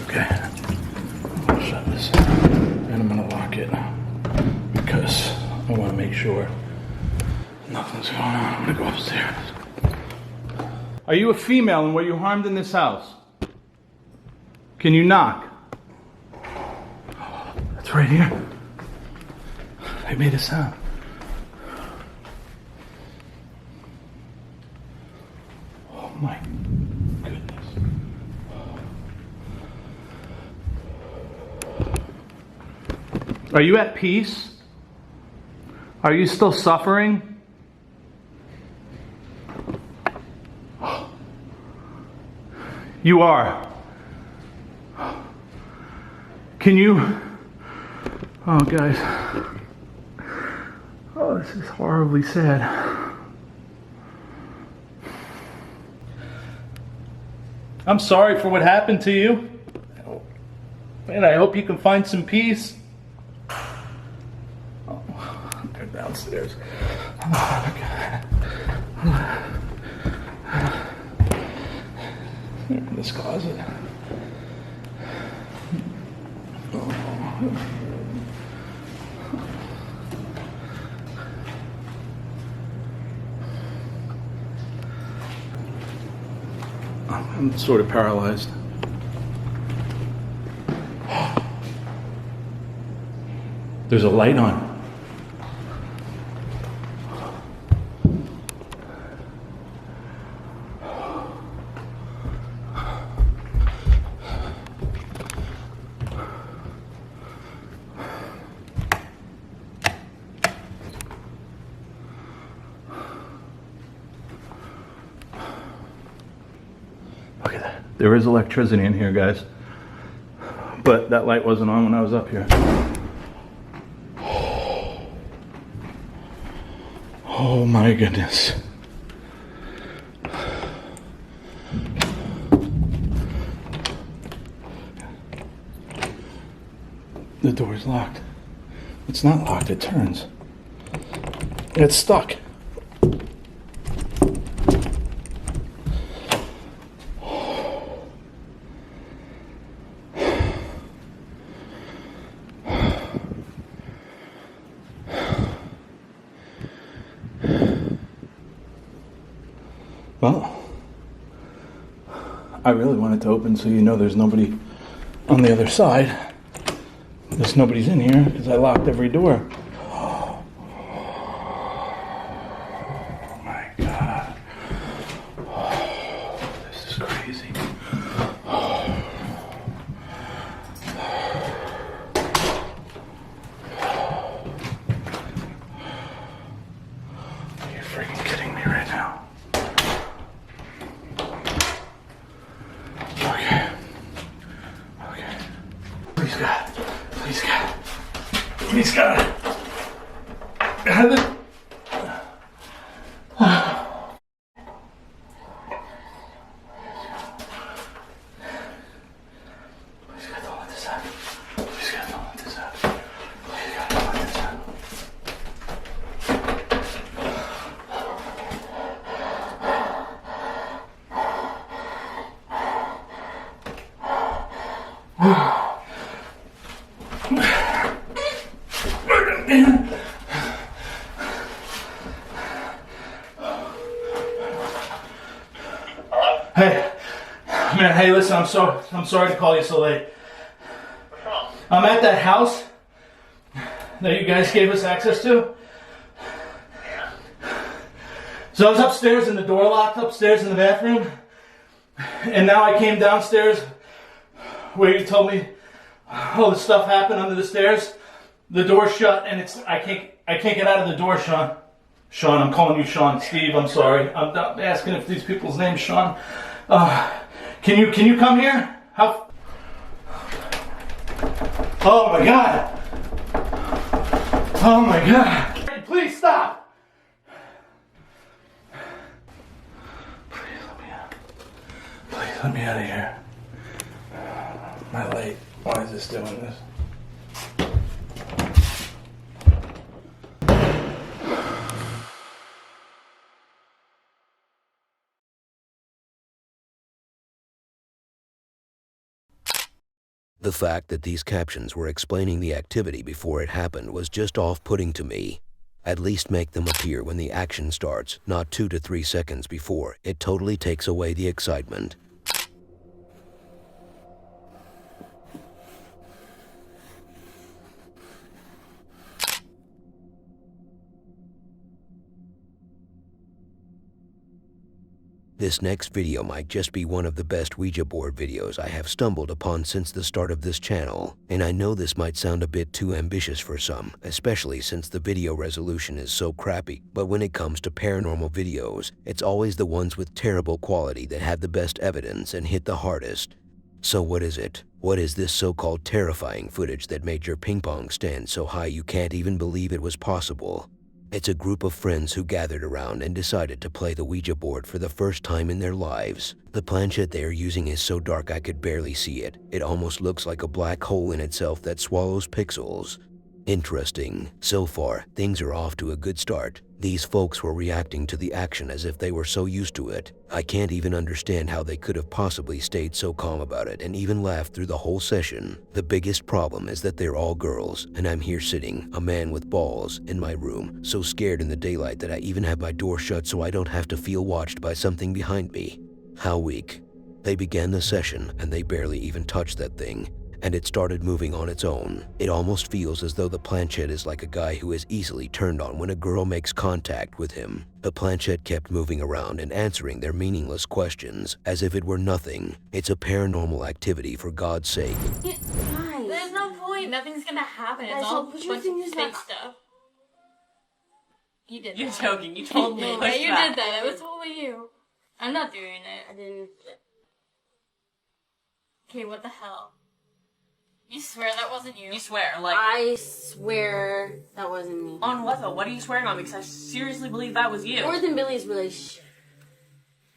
Okay. I'm gonna shut this and I'm gonna lock it because I want to make sure nothing's going on. I'm gonna go upstairs. Are you a female and were you harmed in this house? Can you knock? It's right here. They made a sound. Oh my goodness. Are you at peace? Are you still suffering? You are. Can you... Oh, guys. Oh, this is horribly sad. I'm sorry for what happened to you. And I hope you can find some peace. Oh, they're downstairs. Oh, they're in this closet. Oh. I'm sort of paralyzed. There's a light on. Look at that. There is electricity in here, guys. But that light wasn't on when I was up here. Oh my goodness. The door's locked. It's not locked, it turns. It's stuck. Well, I really want it to open so you know there's nobody on the other side. There's nobody's in here because I locked every door. Oh my God. Oh, this is crazy. Are you freaking kidding me right now? Okay. Okay. Please God. Please God. Please God. Have it. Please God, don't let this happen. Please God, don't let this happen. Please God, don't let this happen. Hey, man, hey, listen, I'm sorry to call you so late. I'm at that house that you guys gave us access to. So I was upstairs and the door locked upstairs in the bathroom. And now I came downstairs where you told me all this stuff happened under the stairs. The door's shut and I can't get out of the door, Sean. Sean, I'm calling you Sean. Steve, I'm sorry. I'm not asking if these people's names, Sean. Can you come here? How? Oh my God. Oh my God. Please stop. Please let me out. Please let me out of here. Am I late? Why is this doing this? The fact that these captions were explaining the activity before it happened was just off-putting to me. At least make them appear when the action starts, not 2 to 3 seconds before. It totally takes away the excitement. This next video might just be one of the best Ouija board videos I have stumbled upon since the start of this channel, and I know this might sound a bit too ambitious for some, especially since the video resolution is so crappy, but when it comes to paranormal videos, it's always the ones with terrible quality that have the best evidence and hit the hardest. So what is it? What is this so-called terrifying footage that made your ping pong stand so high you can't even believe it was possible? It's a group of friends who gathered around and decided to play the Ouija board for the first time in their lives. The planchette they are using is so dark I could barely see it. It almost looks like a black hole in itself that swallows pixels. Interesting. So far, things are off to a good start. These folks were reacting to the action as if they were so used to it. I can't even understand how they could have possibly stayed so calm about it and even laughed through the whole session. The biggest problem is that they're all girls, and I'm here sitting, a man with balls, in my room, so scared in the daylight that I even have my door shut so I don't have to feel watched by something behind me. How weak. They began the session, and they barely even touched that thing. and it started moving on its own. It almost feels as though the planchette is like a guy who is easily turned on when a girl makes contact with him. The planchette kept moving around and answering their meaningless questions as if it were nothing. It's a paranormal activity, for God's sake. There's no point. Nothing's gonna happen. It's all a bunch of fake stuff. You did that. You're joking. You told me. Yeah, you did that. It was totally you. I'm not doing it. I didn't. Okay, what the hell? You swear that wasn't you? You swear, like... I swear that wasn't me. On what though? What are you swearing on? Because I seriously believe that was you. More than Billy's relationship.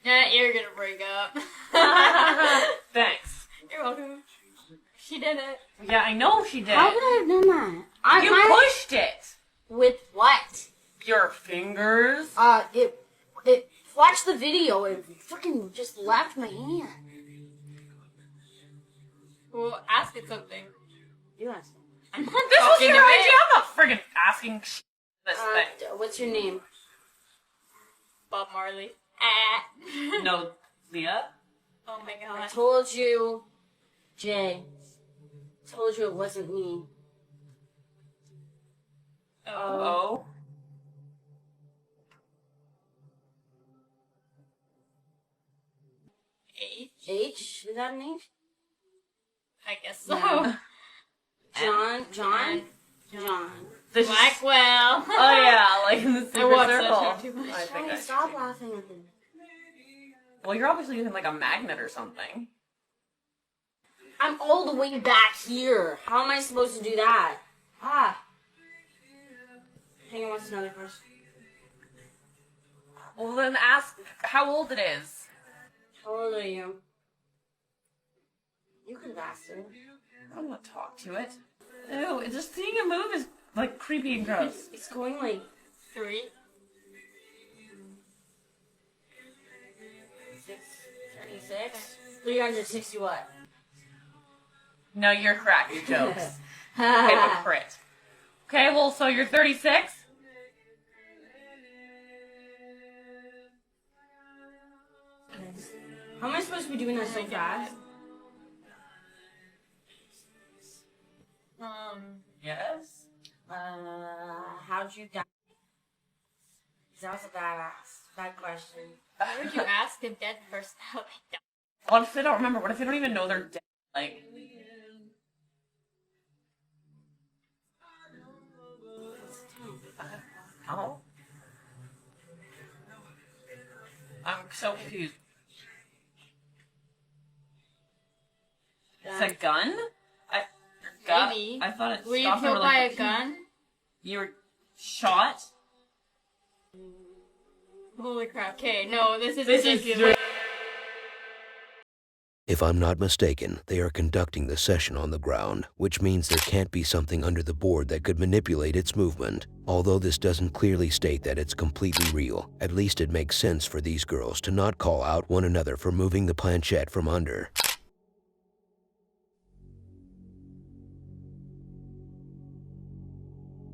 Yeah, you're gonna break up. Thanks. You're welcome. She did it. Yeah, I know she did. How could I have done that? You pushed it! With what? Your fingers? It watched the video and freaking just left my hand. Well, ask it something. You ask it. I'm not this was your idea. I'm not friggin' asking this thing. What's your name? Bob Marley. No, Leah? Oh my god. I told you, Jay. I told you it wasn't me. Oh. H? Is that an H? I guess so. No. John. Blackwell. Oh yeah, like in the Secret Circle. Too much. I think Stop laughing at me. Well, you're obviously using like a magnet or something. I'm all the way back here. How am I supposed to do that? Hang on, what's another question? Well, then ask how old it is. How old are you? You could have asked it. I don't want to talk to it. Ew, just seeing it move is like creepy and gross. It's going like 3. 36. 360 what? No, you're cracking jokes. Hypocrite. Okay, well, so you're 36? How am I supposed to be doing that so fast? Yes? How'd you die? That was a bad question. Why would you ask a dead person how they died? What if they don't remember? What if they don't even know they're dead? Like... Oh. I'm so confused. It's a gun? Maybe. I thought it Were you stopped killed over, by like, a gun? You were shot? Holy crap. Okay, no, this is ridiculous. If I'm not mistaken, they are conducting the session on the ground, which means there can't be something under the board that could manipulate its movement. Although this doesn't clearly state that it's completely real, at least it makes sense for these girls to not call out one another for moving the planchette from under.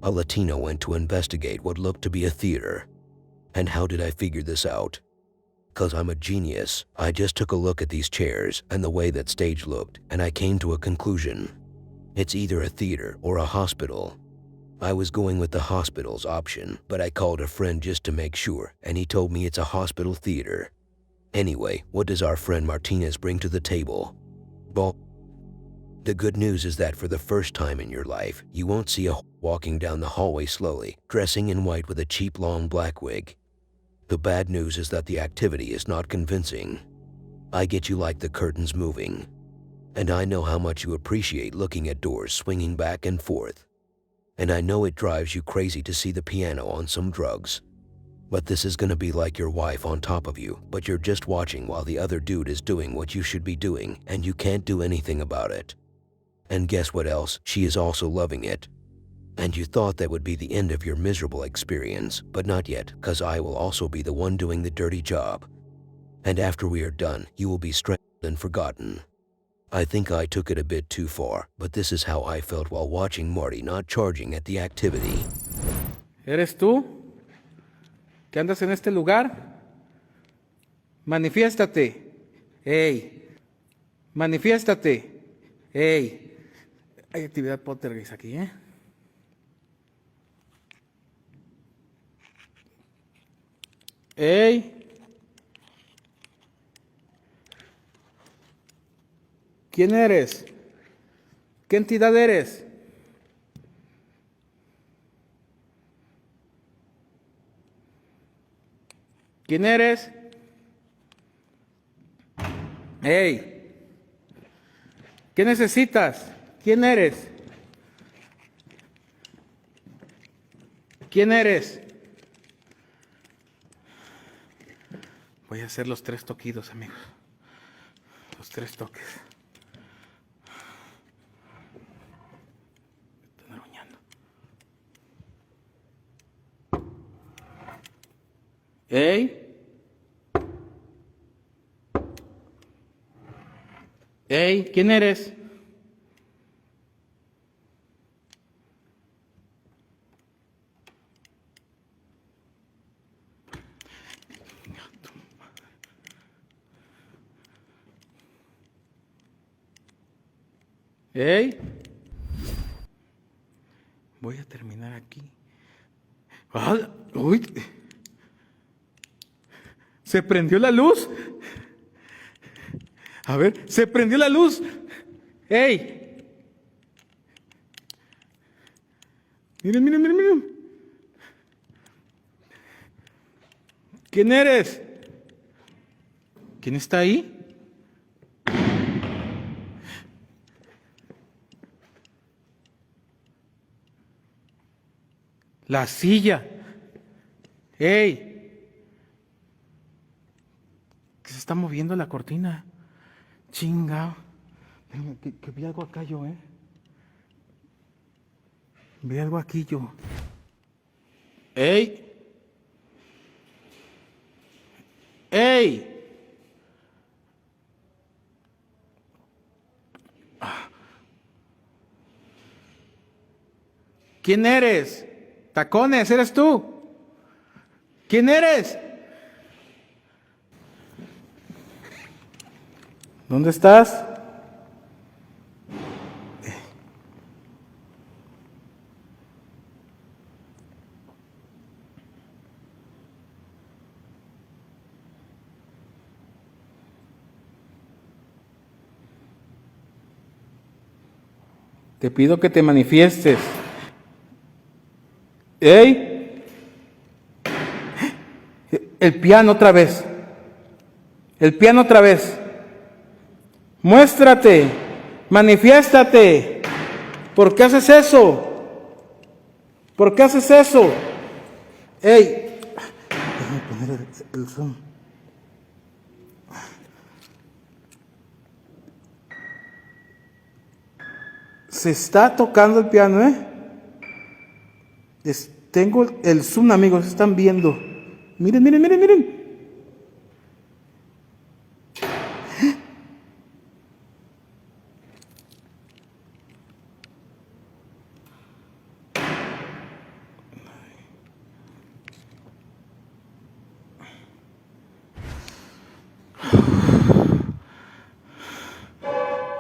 A Latino went to investigate what looked to be a theater. And how did I figure this out? 'Cause I'm a genius. I just took a look at these chairs and the way that stage looked, and I came to a conclusion. It's either a theater or a hospital. I was going with the hospital's option, but I called a friend just to make sure, and he told me it's a hospital theater. Anyway, what does our friend Martinez bring to the table? Well, the good news is that for the first time in your life, you won't see a walking down the hallway slowly, dressing in white with a cheap long black wig. The bad news is that the activity is not convincing. I get you like the curtains moving. And I know how much you appreciate looking at doors swinging back and forth. And I know it drives you crazy to see the piano on some drugs. But this is gonna be like your wife on top of you, but you're just watching while the other dude is doing what you should be doing, and you can't do anything about it. And guess what else? She is also loving it. And you thought that would be the end of your miserable experience, but not yet, 'cause I will also be the one doing the dirty job. And after we are done, you will be strangled and forgotten. I think I took it a bit too far, but this is how I felt while watching Marty not charging at the activity. ¿Eres tú? ¿Qué andas en este lugar? Manifiéstate. Hey. Manifiéstate. Hey. Hay actividad poltergeist aquí, ¿eh? ¡Ey! ¿Quién eres? ¿Qué entidad eres? ¿Quién eres? ¡Ey! ¿Qué necesitas? ¿Quién eres? ¿Quién eres? Voy a hacer los 3 toquidos, amigos. Los 3 toques. Están aruñando. ¡Ey! ¡Ey! ¿Quién eres? ¡Ey! Voy a terminar aquí. ¡Ah! ¡Uy! ¿Se prendió la luz? A ver, se prendió la luz. ¡Ey! Miren, miren, miren, miren. ¿Quién eres? ¿Quién está ahí? La silla. ¡Ey! Que se está moviendo la cortina. Chingao. Que vi algo acá yo, ¿eh? Vi algo aquí yo. ¡Ey! ¡Ey! ¿Quién eres? Tacones, ¿eres tú? ¿Quién eres? ¿Dónde estás? Te pido que te manifiestes. ¡Ey! El piano otra vez. El piano otra vez. Muéstrate. Manifiéstate. ¿Por qué haces eso? ¿Por qué haces eso? ¡Ey! Déjame poner el zoom. Se está tocando el piano, ¿eh? Tengo el zoom, amigos, están viendo. Miren, miren, miren, miren.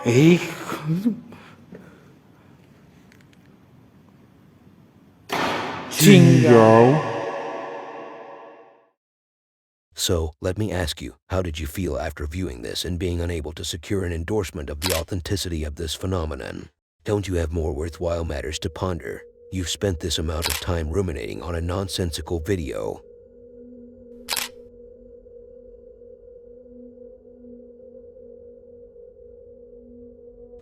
Hijo. So, let me ask you, how did you feel after viewing this and being unable to secure an endorsement of the authenticity of this phenomenon? Don't you have more worthwhile matters to ponder? You've spent this amount of time ruminating on a nonsensical video.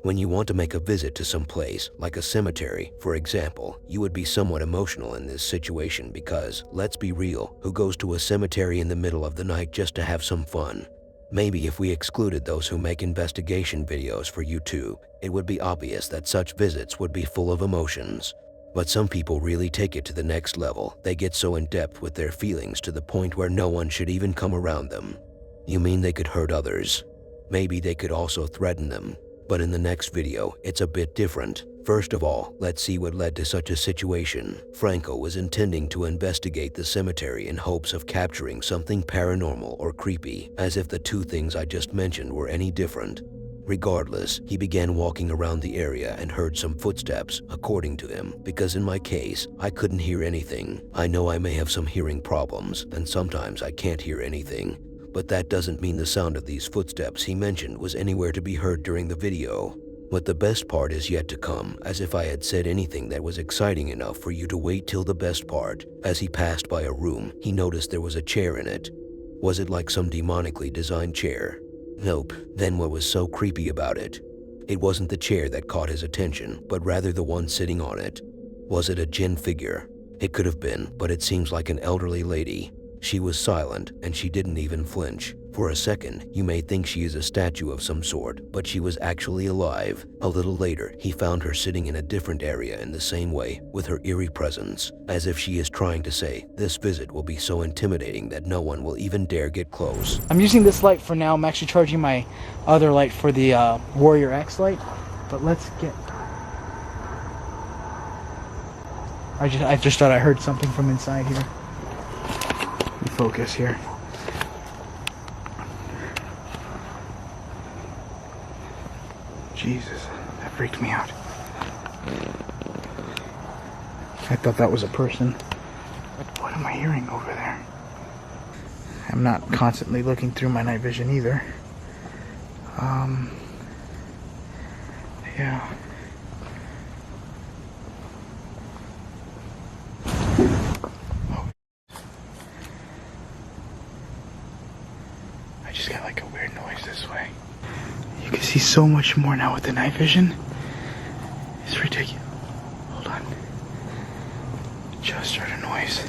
When you want to make a visit to some place, like a cemetery, for example, you would be somewhat emotional in this situation because, let's be real, who goes to a cemetery in the middle of the night just to have some fun? Maybe if we excluded those who make investigation videos for YouTube, it would be obvious that such visits would be full of emotions. But some people really take it to the next level. They get so in-depth with their feelings to the point where no one should even come around them. You mean they could hurt others? Maybe they could also threaten them. But in the next video, it's a bit different. First of all, let's see what led to such a situation. Franco was intending to investigate the cemetery in hopes of capturing something paranormal or creepy, as if the two things I just mentioned were any different. Regardless, he began walking around the area and heard some footsteps, according to him, because in my case, I couldn't hear anything. I know I may have some hearing problems, and sometimes I can't hear anything, but that doesn't mean the sound of these footsteps he mentioned was anywhere to be heard during the video. But the best part is yet to come, as if I had said anything that was exciting enough for you to wait till the best part. As he passed by a room, he noticed there was a chair in it. Was it like some demonically designed chair? Nope. Then what was so creepy about it? It wasn't the chair that caught his attention, but rather the one sitting on it. Was it a jinn figure? It could have been, but it seems like an elderly lady. She was silent, and she didn't even flinch. For a second, you may think she is a statue of some sort, but she was actually alive. A little later, he found her sitting in a different area in the same way, with her eerie presence, as if she is trying to say, this visit will be so intimidating that no one will even dare get close. I'm using this light for now. I'm actually charging my other light for the Warrior X light. But let's get... I just thought I heard something from inside here. Let me focus here. Jesus, that freaked me out. I thought that was a person. What am I hearing over there? I'm not constantly looking through my night vision either. Yeah. Oh. I just got like a weird noise this way. You can see so much more now with the night vision. It's ridiculous. Hold on. Just heard a noise.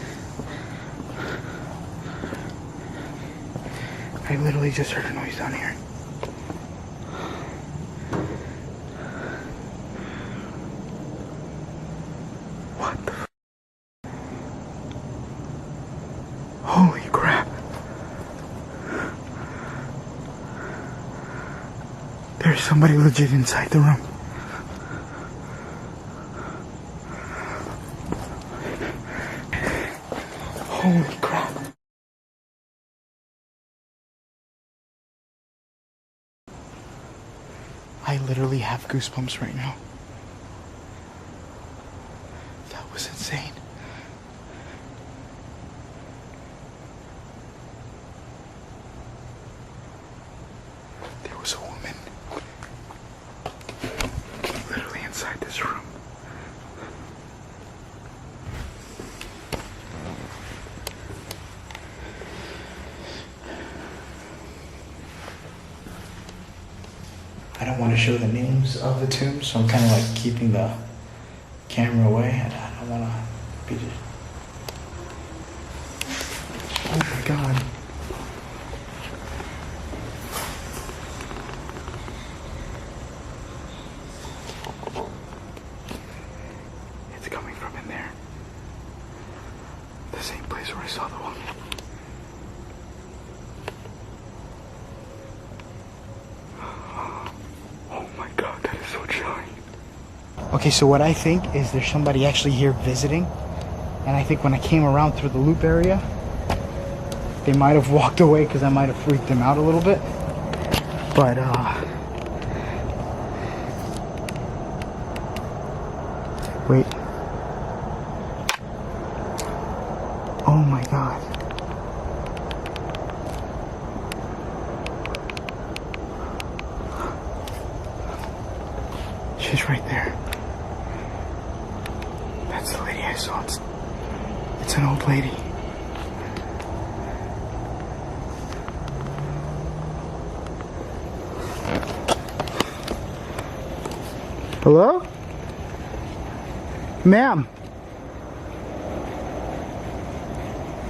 I literally just heard a noise down here. What the f? Holy crap. There's somebody legit inside the room. Holy crap. I literally have goosebumps right now. That was insane. There was a woman literally inside this room. I don't want to show the names of the tombs, so I'm kind of like keeping the camera away. I don't want to be just... Oh my god. It's coming from in there. The same place where I saw the woman. Oh my god, that is so chilling. Okay, so what I think is there's somebody actually here visiting. And I think when I came around through the loop area, they might have walked away because I might have freaked them out a little bit. But, wait. Oh my god. She's right there. That's the lady I saw. It's an old lady. Hello? Ma'am?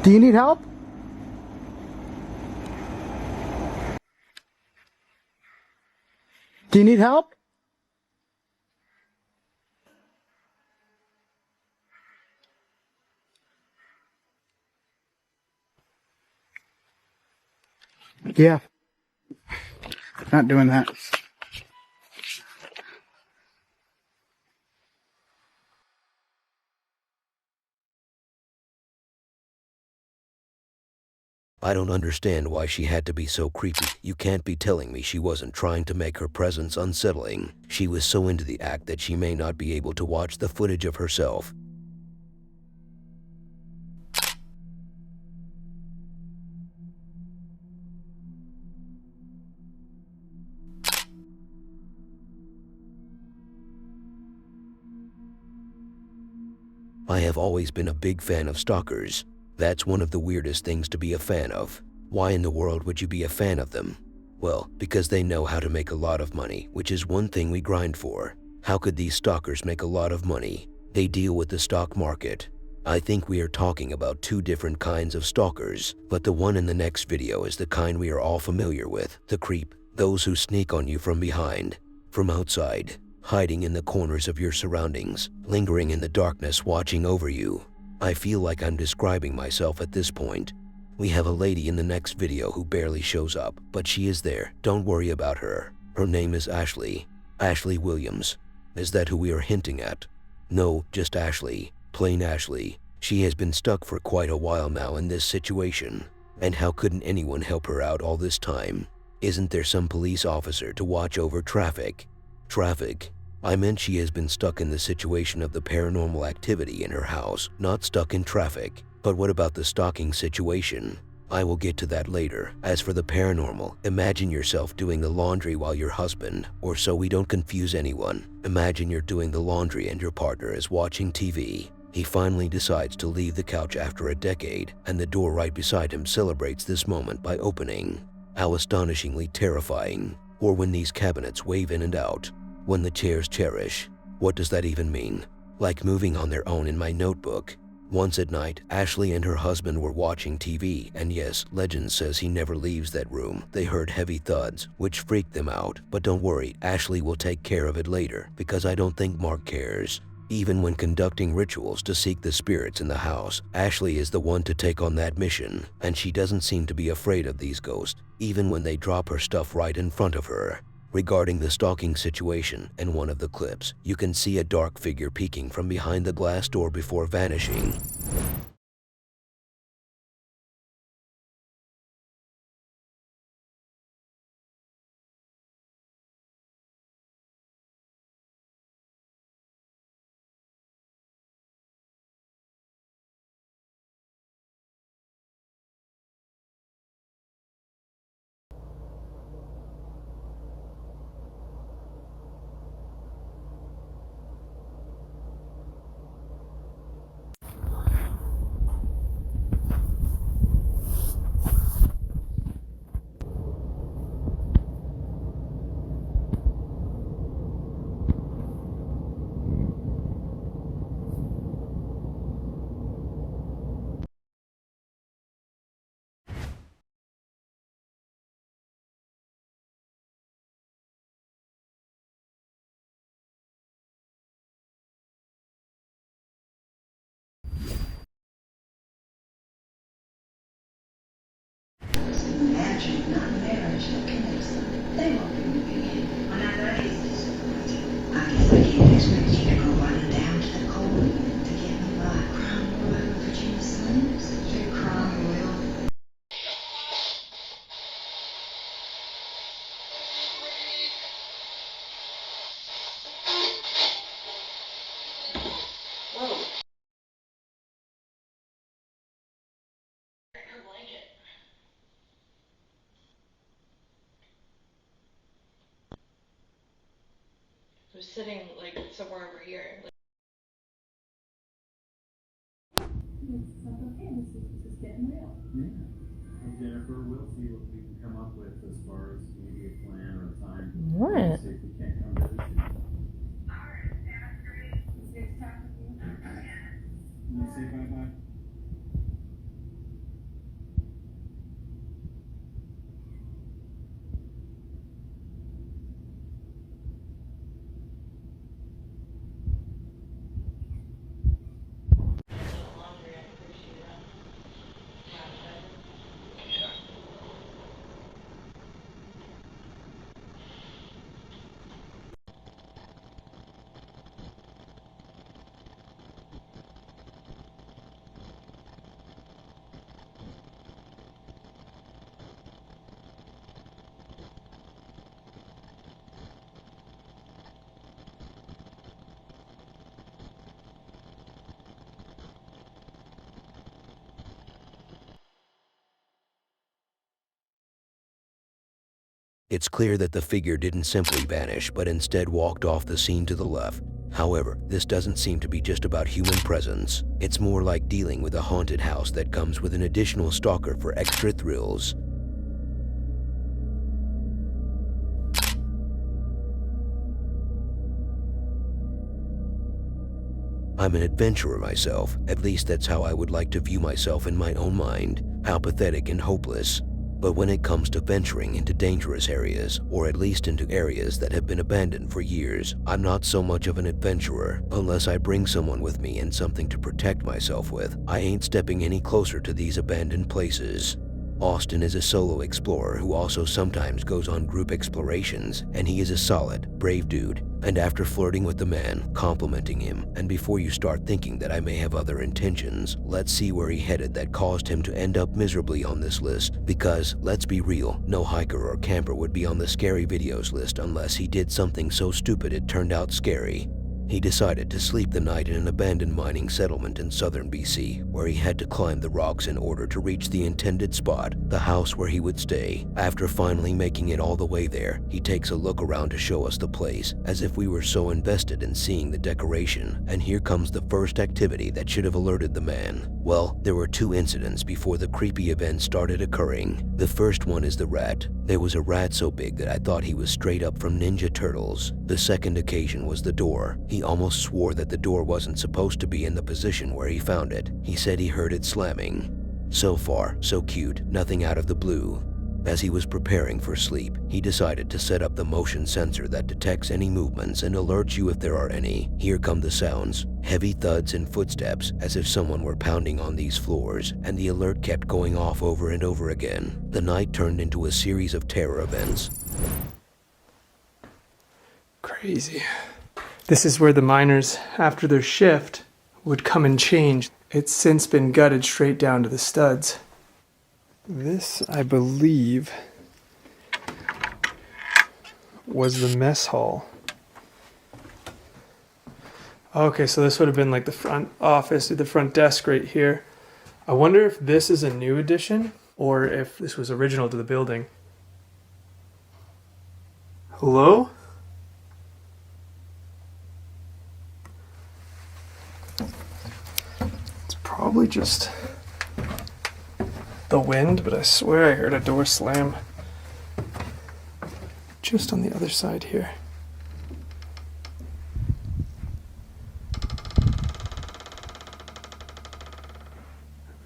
Do you need help? Do you need help? Yeah. Not doing that. I don't understand why she had to be so creepy. You can't be telling me she wasn't trying to make her presence unsettling. She was so into the act that she may not be able to watch the footage of herself. I have always been a big fan of stalkers. That's one of the weirdest things to be a fan of. Why in the world would you be a fan of them? Well, because they know how to make a lot of money, which is one thing we grind for. How could these stalkers make a lot of money? They deal with the stock market. I think we are talking about two different kinds of stalkers, but the one in the next video is the kind we are all familiar with, the creep, those who sneak on you from behind, from outside, hiding in the corners of your surroundings, lingering in the darkness watching over you. I feel like I'm describing myself at this point. We have a lady in the next video who barely shows up, but she is there. Don't worry about her. Her name is Ashley. Ashley Williams. Is that who we are hinting at? No, just Ashley. Plain Ashley. She has been stuck for quite a while now in this situation. And how couldn't anyone help her out all this time? Isn't there some police officer to watch over traffic? Traffic? I meant she has been stuck in the situation of the paranormal activity in her house, not stuck in traffic. But what about the stalking situation? I will get to that later. As for the paranormal, imagine yourself doing the laundry while your husband, or so we don't confuse anyone, imagine you're doing the laundry and your partner is watching TV. He finally decides to leave the couch after a decade, and the door right beside him celebrates this moment by opening. How astonishingly terrifying. Or when these cabinets wave in and out. When the chairs cherish. What does that even mean? Like moving on their own in my notebook. Once at night, Ashley and her husband were watching TV, and yes, legend says he never leaves that room. They heard heavy thuds, which freaked them out. But don't worry, Ashley will take care of it later, because I don't think Mark cares. Even when conducting rituals to seek the spirits in the house, Ashley is the one to take on that mission, and she doesn't seem to be afraid of these ghosts, even when they drop her stuff right in front of her. Regarding the stalking situation, in one of the clips, you can see a dark figure peeking from behind the glass door before vanishing. Magic, not marriage, that connects them. They won't be moving in. I guess I can't expect you to go running down to the court to get me my Crown Royal Virginia Slims. Your Crown Royal. Whoa. I was sitting like somewhere over here. It's getting real. Yeah. And Jennifer, we'll see what we can come up with as far as maybe a plan or a time. What? See if we can't come to this. Can you say bye-bye? It's clear that the figure didn't simply vanish, but instead walked off the scene to the left. However, this doesn't seem to be just about human presence. It's more like dealing with a haunted house that comes with an additional stalker for extra thrills. I'm an adventurer myself, at least that's how I would like to view myself in my own mind, how pathetic and hopeless. But when it comes to venturing into dangerous areas, or at least into areas that have been abandoned for years, I'm not so much of an adventurer. Unless I bring someone with me and something to protect myself with, I ain't stepping any closer to these abandoned places. Austin is a solo explorer who also sometimes goes on group explorations, and he is a solid, brave dude. And after flirting with the man, complimenting him, and before you start thinking that I may have other intentions, let's see where he headed that caused him to end up miserably on this list. Because, let's be real, no hiker or camper would be on the scary videos list unless he did something so stupid it turned out scary. He decided to sleep the night in an abandoned mining settlement in southern BC, where he had to climb the rocks in order to reach the intended spot, the house where he would stay. After finally making it all the way there, he takes a look around to show us the place, as if we were so invested in seeing the decoration. And here comes the first activity that should have alerted the man. Well, there were two incidents before the creepy event started occurring. The first one is the rat. There was a rat so big that I thought he was straight up from Ninja Turtles. The second occasion was the door. He almost swore that the door wasn't supposed to be in the position where he found it. He said he heard it slamming. So far, so cute, nothing out of the blue. As he was preparing for sleep, he decided to set up the motion sensor that detects any movements and alerts you if there are any. Here come the sounds. Heavy thuds and footsteps, as if someone were pounding on these floors, and the alert kept going off over and over again. The night turned into a series of terror events. Crazy. This is where the miners, after their shift, would come and change. It's since been gutted straight down to the studs. This, I believe, was the mess hall. Okay, so this would have been like the front office, the front desk right here. I wonder if this is a new addition or if this was original to the building. Hello? It's probably just the wind, but I swear I heard a door slam just on the other side here.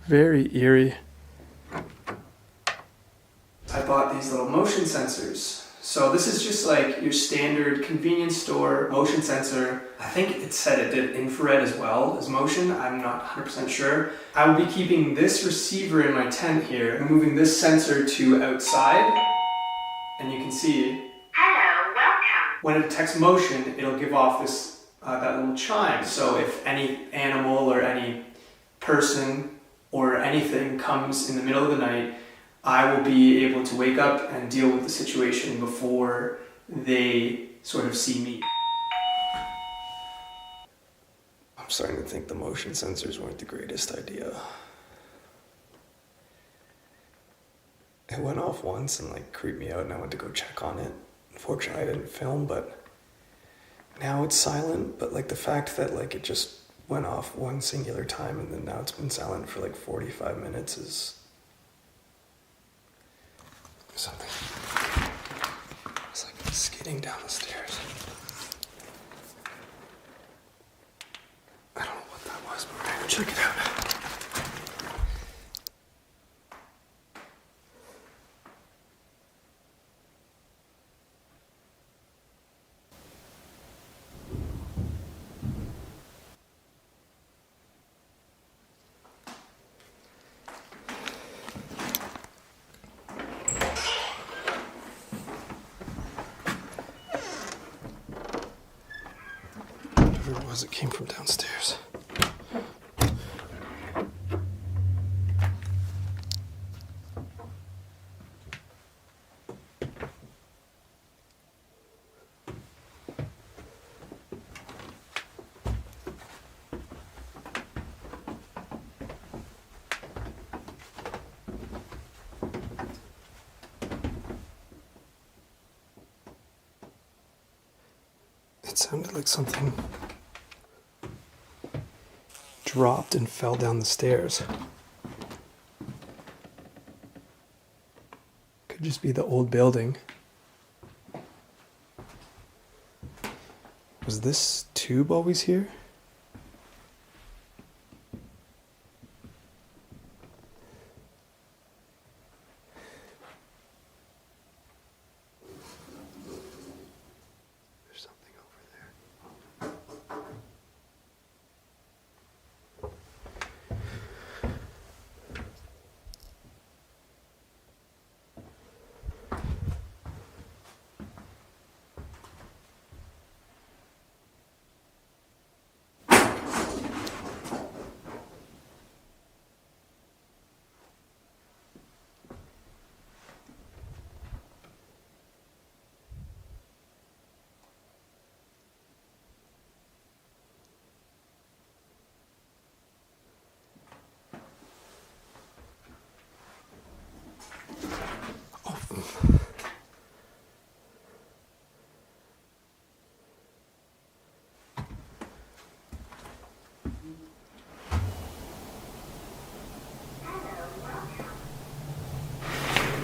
Very eerie. I bought these little motion sensors. So this is just like your standard convenience store motion sensor. I think it said it did infrared as well as motion. I'm not 100% sure. I will be keeping this receiver in my tent here and moving this sensor to outside. And you can see, hello, welcome. When it detects motion, it'll give off this that little chime. So if any animal or any person or anything comes in the middle of the night, I will be able to wake up and deal with the situation before they sort of see me. I'm starting to think the motion sensors weren't the greatest idea. It went off once and like creeped me out and I went to go check on it. Unfortunately I didn't film, but now it's silent, but like the fact that like it just went off one singular time and then now it's been silent for like 45 minutes is something. It's like skidding down the stairs. I don't know what that was, but we're gonna check it out. Whatever it was, it came from downstairs. That sounded like something dropped and fell down the stairs. Could just be the old building. Was this tube always here?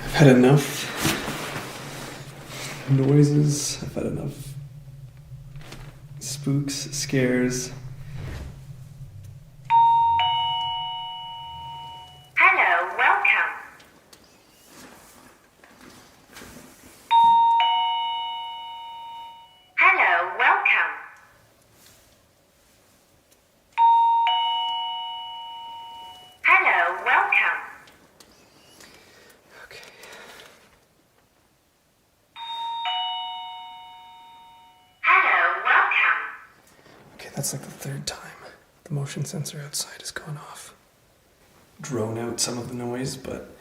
I've had enough noises. I've had enough spooks, scares. Hello, welcome. Hello, welcome. Hello, welcome. Hello, welcome. Okay, that's like the third time the motion sensor outside has gone off. Drone out some of the noise, but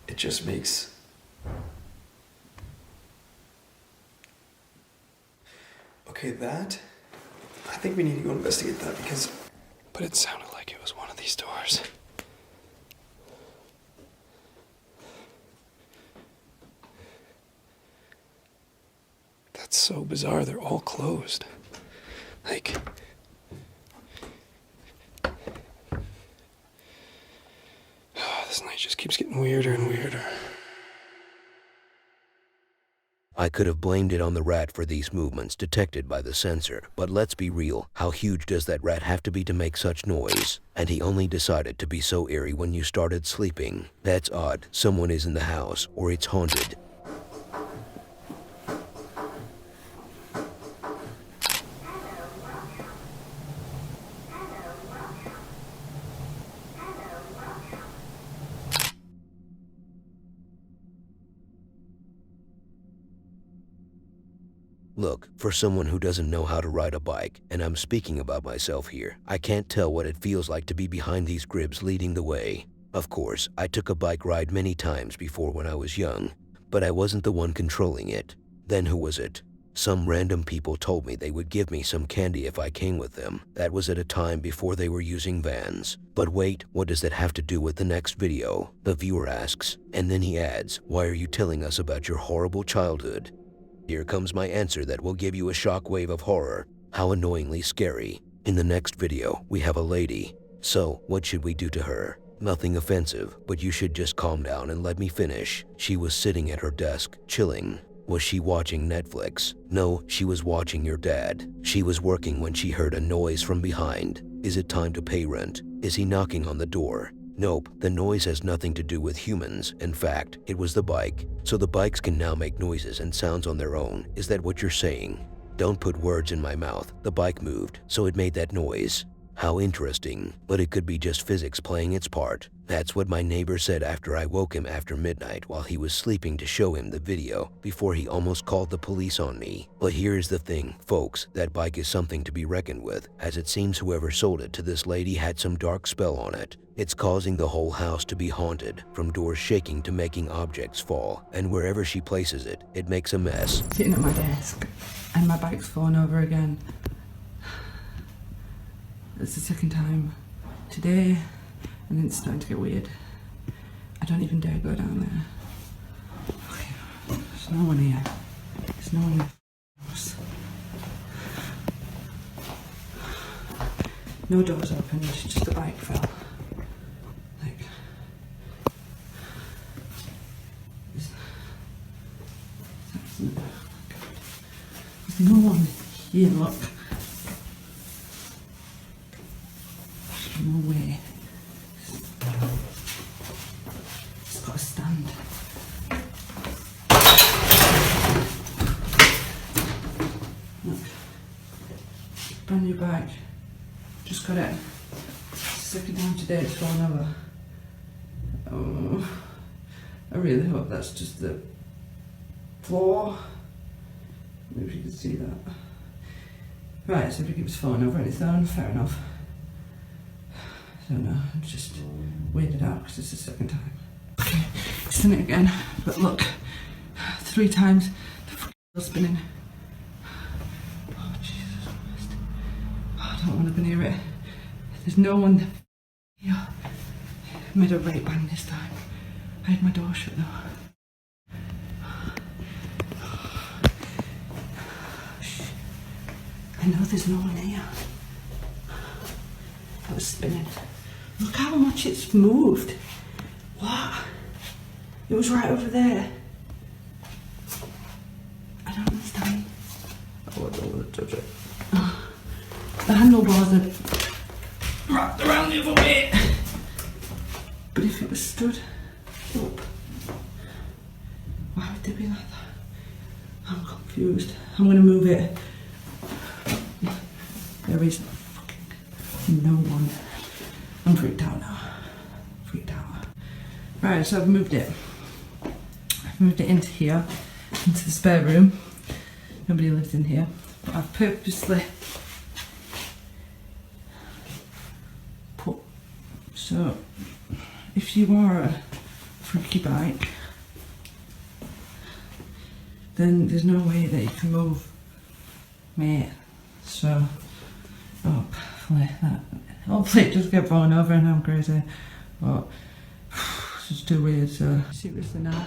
it just makes... Okay, that... I think we need to go investigate that because... But it sounded like it was one of these doors. That's so bizarre, they're all closed. Like... This night just keeps getting weirder and weirder. I could have blamed it on the rat for these movements detected by the sensor, but let's be real, how huge does that rat have to be to make such noise? And he only decided to be so eerie when you started sleeping. That's odd. Someone is in the house, or it's haunted. Look, for someone who doesn't know how to ride a bike, and I'm speaking about myself here, I can't tell what it feels like to be behind these grips leading the way. Of course, I took a bike ride many times before when I was young, but I wasn't the one controlling it. Then who was it? Some random people told me they would give me some candy if I came with them. That was at a time before they were using vans. But wait, what does that have to do with the next video? The viewer asks, and then he adds, why are you telling us about your horrible childhood? Here comes my answer that will give you a shockwave of horror. How annoyingly scary. In the next video, we have a lady. So, what should we do to her? Nothing offensive, but you should just calm down and let me finish. She was sitting at her desk, chilling. Was she watching Netflix? No, she was watching your dad. She was working when she heard a noise from behind. Is it time to pay rent? Is he knocking on the door? Nope, the noise has nothing to do with humans. In fact, it was the bike. So the bikes can now make noises and sounds on their own. Is that what you're saying? Don't put words in my mouth. The bike moved, so it made that noise. How interesting, but it could be just physics playing its part. That's what my neighbor said after I woke him after midnight while he was sleeping to show him the video before he almost called the police on me. But here's the thing, folks, that bike is something to be reckoned with, as it seems whoever sold it to this lady had some dark spell on it. It's causing the whole house to be haunted, from doors shaking to making objects fall, and wherever she places it, it makes a mess. Sitting at my desk, and my bike's fallen over again. It's the second time today, and it's starting to get weird. I don't even dare go down there. Okay, there's no one here. There's no one in the house. No doors open, just the bike fell. Like, there's no one here, look. No way. It's got a stand. Look. Brand new bike. Just got it. Second time today it's fallen over. Oh, I really hope that's just the floor. Maybe you can see that. Right, so if it keeps falling over on its own, fair enough. I don't know, I'm just weirded out because it's the second time. Okay, it's done it again, but look, 3 times the f***ing spinning. Oh, Jesus Christ. Oh, I don't want to be near it. There's no one here. I made a right bang this time. I had my door shut though. I know there's no one here. That was spinning. Look how much it's moved. What? It was right over there. I don't understand. I don't want to touch it. The handlebars are wrapped around the other way. But if it was stood up, why would they be like that? I'm confused. I'm going to move it. There is fucking no one. I'm freaked out now. Freaked out. Right, so I've moved it. I've moved it into here, into the spare room. Nobody lives in here. But I've purposely put... So, if you are a freaky bike, then there's no way that you can move, mate. So, hopefully it just get falling over and I'm crazy. But it's just too weird, so seriously now.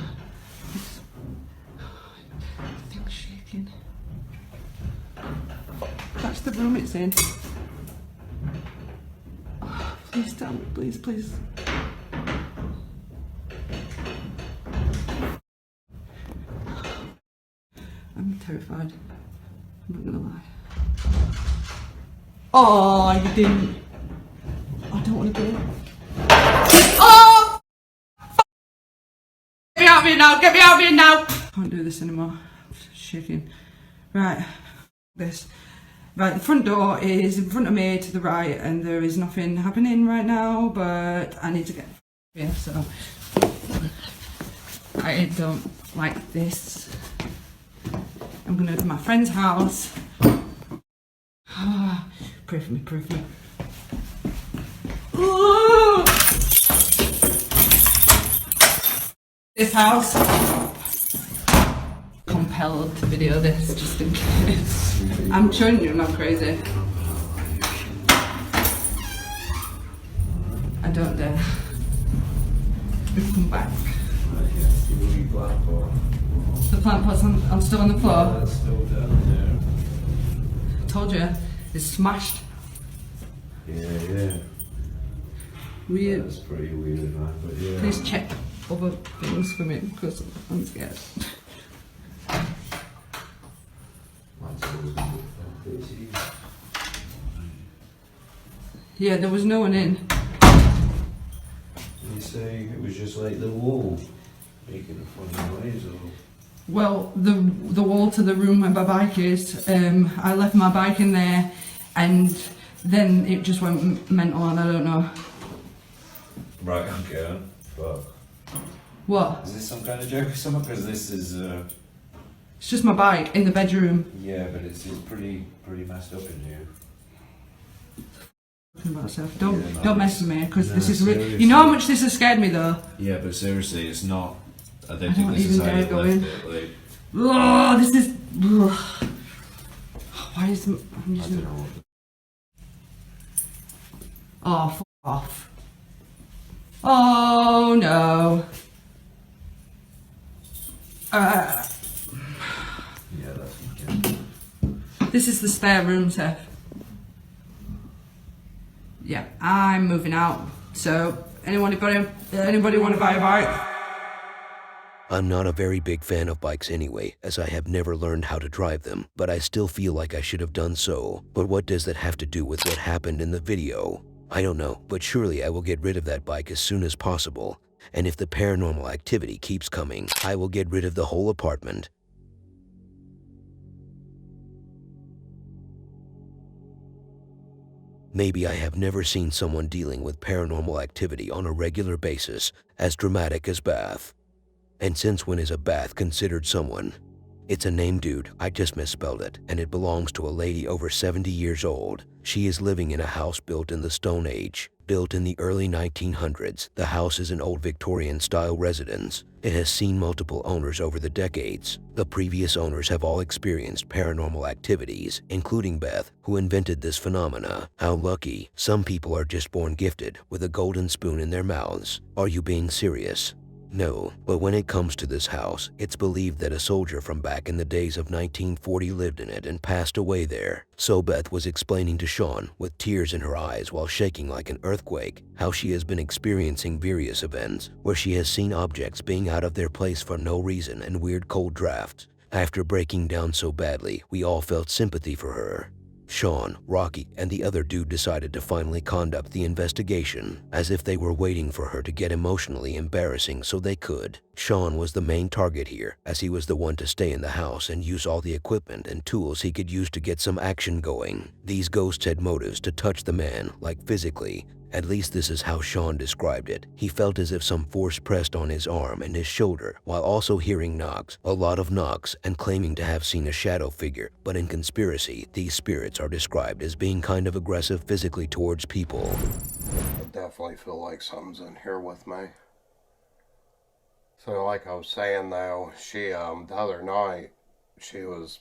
Thing's shaking. That's the room it's in. Oh, please tell me, please, please. I'm terrified. I'm not gonna lie. Oh, you didn't. I don't want to do it. Oh! Get me out of here now! Get me out of here now! Can't do this anymore. I'm shaking. Right. This. Right, the front door is in front of me to the right, and there is nothing happening right now, but I need to get here, so I don't like this. I'm gonna go to my friend's house. Pray for me, pray for me. Ooh! This house. Compelled to video this just in case. I'm showing you, I'm not crazy. I don't dare. We've come back. The plant pot's I'm still on the floor. It's still down there. Told you, it's smashed. Yeah. Weird. That's pretty weird, man. But yeah. Please check other things for me because I'm scared. Yeah, there was no one in. You say it was just like the wall making a funny noise, or? Well, the wall to the room where my bike is, I left my bike in there and then it just went mental and I don't know. Right, okay. Fuck. What? Is this some kind of joke or something? Because this is... It's just my bike in the bedroom. Yeah, but it's pretty messed up in here. About myself. Don't mess with me because No, this is seriously. you know how much this has scared me though. Yeah, but seriously, it's not... I don't I think don't this is even how dare you go left in. it. Like, Oh, this is. Ugh. Why is I'm using? I don't know. Oh, f off. Oh no. Yeah, that's okay. This is the spare room, Seth. I'm moving out. So, anybody want to buy a bike? I'm not a very big fan of bikes anyway, as I have never learned how to drive them, but I still feel like I should have done so. But what does that have to do with what happened in the video? I don't know, but surely I will get rid of that bike as soon as possible. And if the paranormal activity keeps coming, I will get rid of the whole apartment. Maybe I have never seen someone dealing with paranormal activity on a regular basis as dramatic as Beth. And since when is a Beth considered someone? It's a name, dude. I just misspelled it, and it belongs to a lady over 70 years old. She is living in a house built in the Stone Age. Built in the early 1900s, the house is an old Victorian-style residence. It has seen multiple owners over the decades. The previous owners have all experienced paranormal activities, including Beth, who invented this phenomena. How lucky. Some people are just born gifted, with a golden spoon in their mouths. Are you being serious? No, but when it comes to this house, it's believed that a soldier from back in the days of 1940 lived in it and passed away there. So Beth was explaining to Sean, with tears in her eyes while shaking like an earthquake, how she has been experiencing various events where she has seen objects being out of their place for no reason and weird cold drafts. After breaking down so badly, we all felt sympathy for her. Sean, Rocky, and the other dude decided to finally conduct the investigation, as if they were waiting for her to get emotionally embarrassing so they could. Sean was the main target here, as he was the one to stay in the house and use all the equipment and tools he could use to get some action going. These ghosts had motives to touch the man, like physically. At least this is how Sean described it. He felt as if some force pressed on his arm and his shoulder, while also hearing knocks, a lot of knocks, and claiming to have seen a shadow figure. But in conspiracy, these spirits are described as being kind of aggressive physically towards people. I definitely feel like something's in here with me. So like I was saying though, she, the other night, she was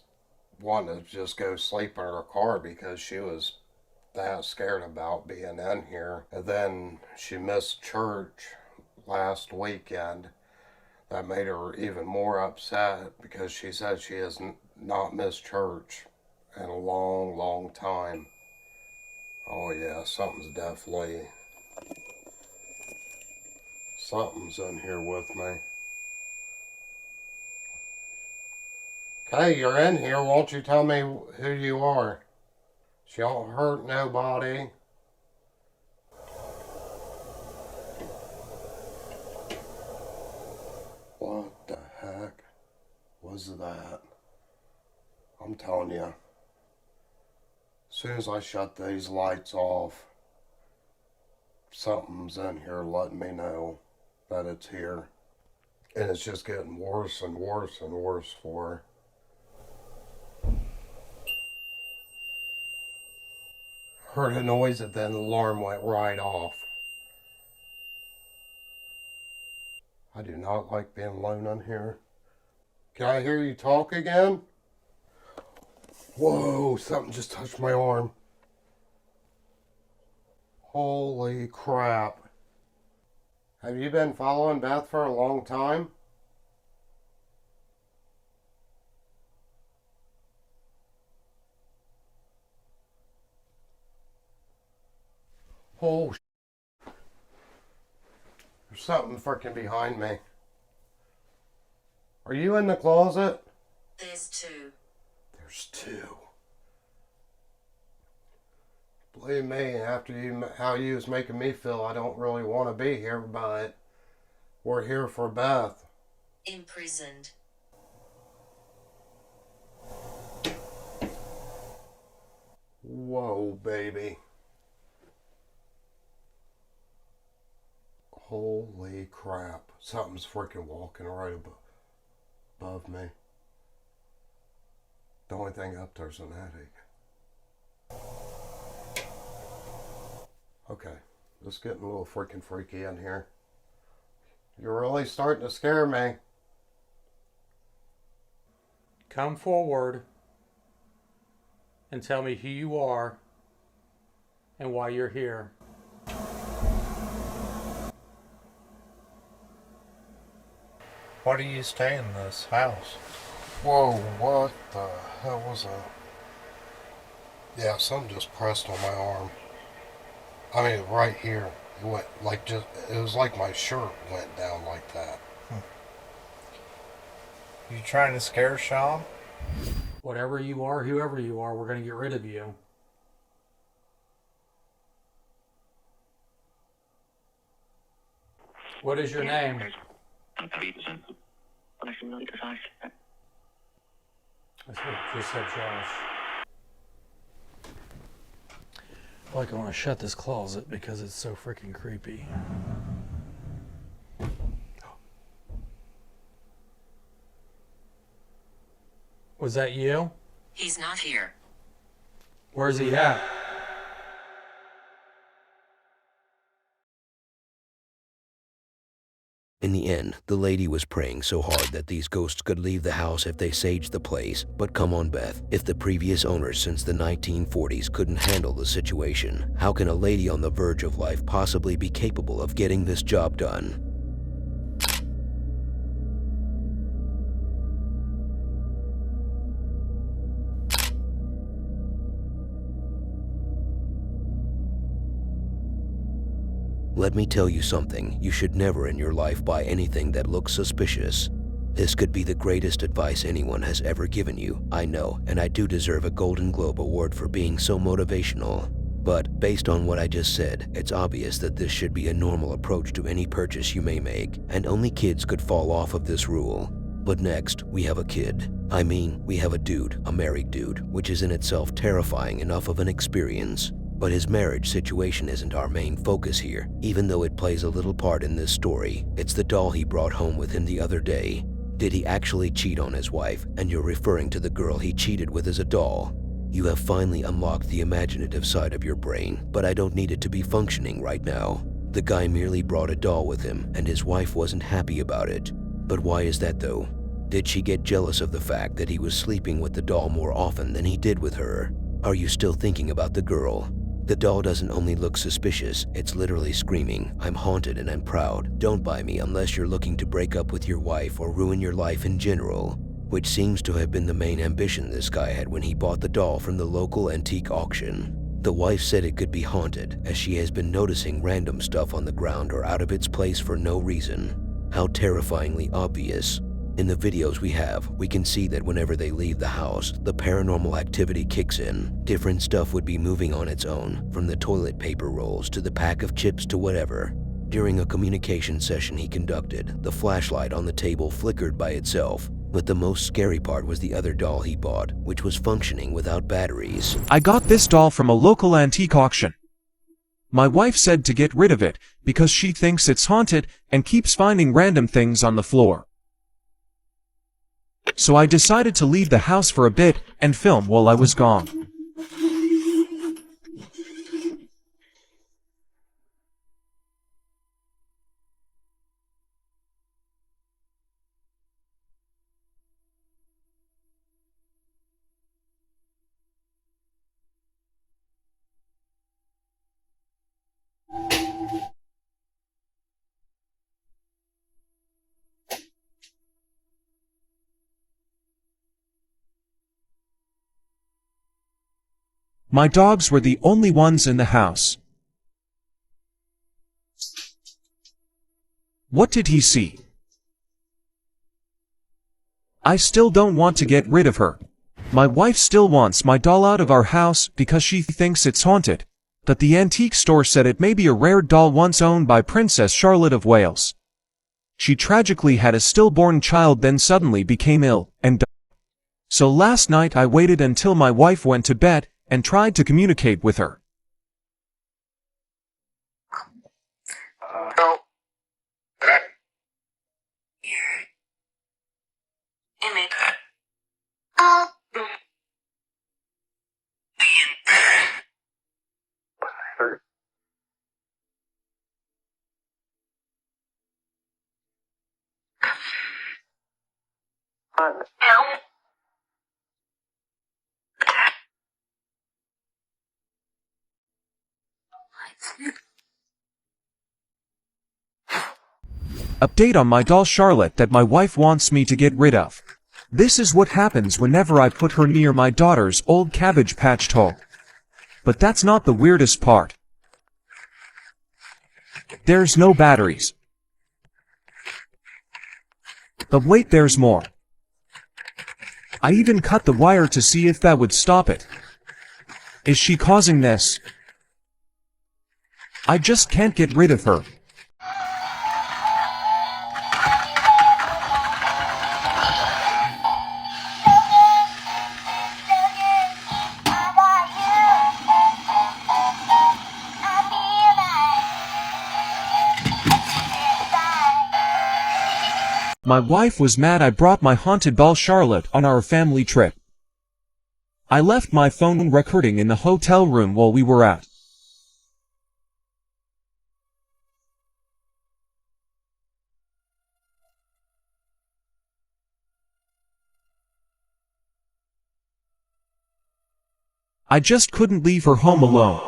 wanting to just go sleep in her car because she was that scared about being in here. And then she missed church last weekend. That made her even more upset because she said she has not missed church in a long time. Oh yeah, something's in here with me. Okay, you're in here. Won't you tell me who you are? She don't hurt nobody. What the heck was that? I'm telling you, as soon as I shut these lights off, something's in here letting me know that it's here. And it's just getting worse and worse and worse for her. Heard a noise and then the alarm went right off. I do not like being alone in here. Can I hear you talk again? Whoa, something just touched my arm. Holy crap. Have you been following Beth for a long time? Oh, there's something freaking behind me. Are you in the closet? There's two. There's two. Believe me, after how you was making me feel, I don't really want to be here, but we're here for Beth. Imprisoned. Whoa, baby. Holy crap. Something's freaking walking right above me. The only thing up there's an attic. Okay, this is getting a little freaking freaky in here. You're really starting to scare me. Come forward and tell me who you are and why you're here. Why do you stay in this house? Whoa, what the hell was that? Yeah, something just pressed on my arm. I mean, right here. It went like just. It was like my shirt went down like that. You trying to scare Sean? Whatever you are, whoever you are, we're gonna get rid of you. What is your name? That's what just said Josh. Like, I want to shut this closet because it's so freaking creepy. Was that you? He's not here. Where's he at? In the end, the lady was praying so hard that these ghosts could leave the house if they saged the place. But come on, Beth, if the previous owners since the 1940s couldn't handle the situation, how can a lady on the verge of life possibly be capable of getting this job done? Let me tell you something, you should never in your life buy anything that looks suspicious. This could be the greatest advice anyone has ever given you, I know, and I do deserve a Golden Globe Award for being so motivational. But based on what I just said, it's obvious that this should be a normal approach to any purchase you may make, and only kids could fall off of this rule. But next, we have a kid. I mean, we have a dude, a married dude, which is in itself terrifying enough of an experience. But his marriage situation isn't our main focus here, even though it plays a little part in this story. It's the doll he brought home with him the other day. Did he actually cheat on his wife, and you're referring to the girl he cheated with as a doll? You have finally unlocked the imaginative side of your brain, but I don't need it to be functioning right now. The guy merely brought a doll with him, and his wife wasn't happy about it. But why is that though? Did she get jealous of the fact that he was sleeping with the doll more often than he did with her? Are you still thinking about the girl? The doll doesn't only look suspicious, it's literally screaming, "I'm haunted and I'm proud. Don't buy me unless you're looking to break up with your wife or ruin your life in general," which seems to have been the main ambition this guy had when he bought the doll from the local antique auction. The wife said it could be haunted, as she has been noticing random stuff on the ground or out of its place for no reason. How terrifyingly obvious. In the videos we have, we can see that whenever they leave the house, the paranormal activity kicks in. Different stuff would be moving on its own, from the toilet paper rolls to the pack of chips to whatever. During a communication session he conducted, the flashlight on the table flickered by itself. But the most scary part was the other doll he bought, which was functioning without batteries. I got this doll from a local antique auction. My wife said to get rid of it, because she thinks it's haunted and keeps finding random things on the floor. So I decided to leave the house for a bit and film while I was gone. My dogs were the only ones in the house. What did he see? I still don't want to get rid of her. My wife still wants my doll out of our house because she thinks it's haunted. But the antique store said it may be a rare doll once owned by Princess Charlotte of Wales. She tragically had a stillborn child, then suddenly became ill and died. So last night I waited until my wife went to bed and tried to communicate with her. Update on my doll Charlotte that my wife wants me to get rid of. This is what happens whenever I put her near my daughter's old Cabbage Patch doll. But that's not the weirdest part. There's no batteries. But wait, there's more. I even cut the wire to see if that would stop it. Is she causing this? I just can't get rid of her. My wife was mad I brought my haunted doll Charlotte on our family trip. I left my phone recording in the hotel room while we were out. I just couldn't leave her home alone.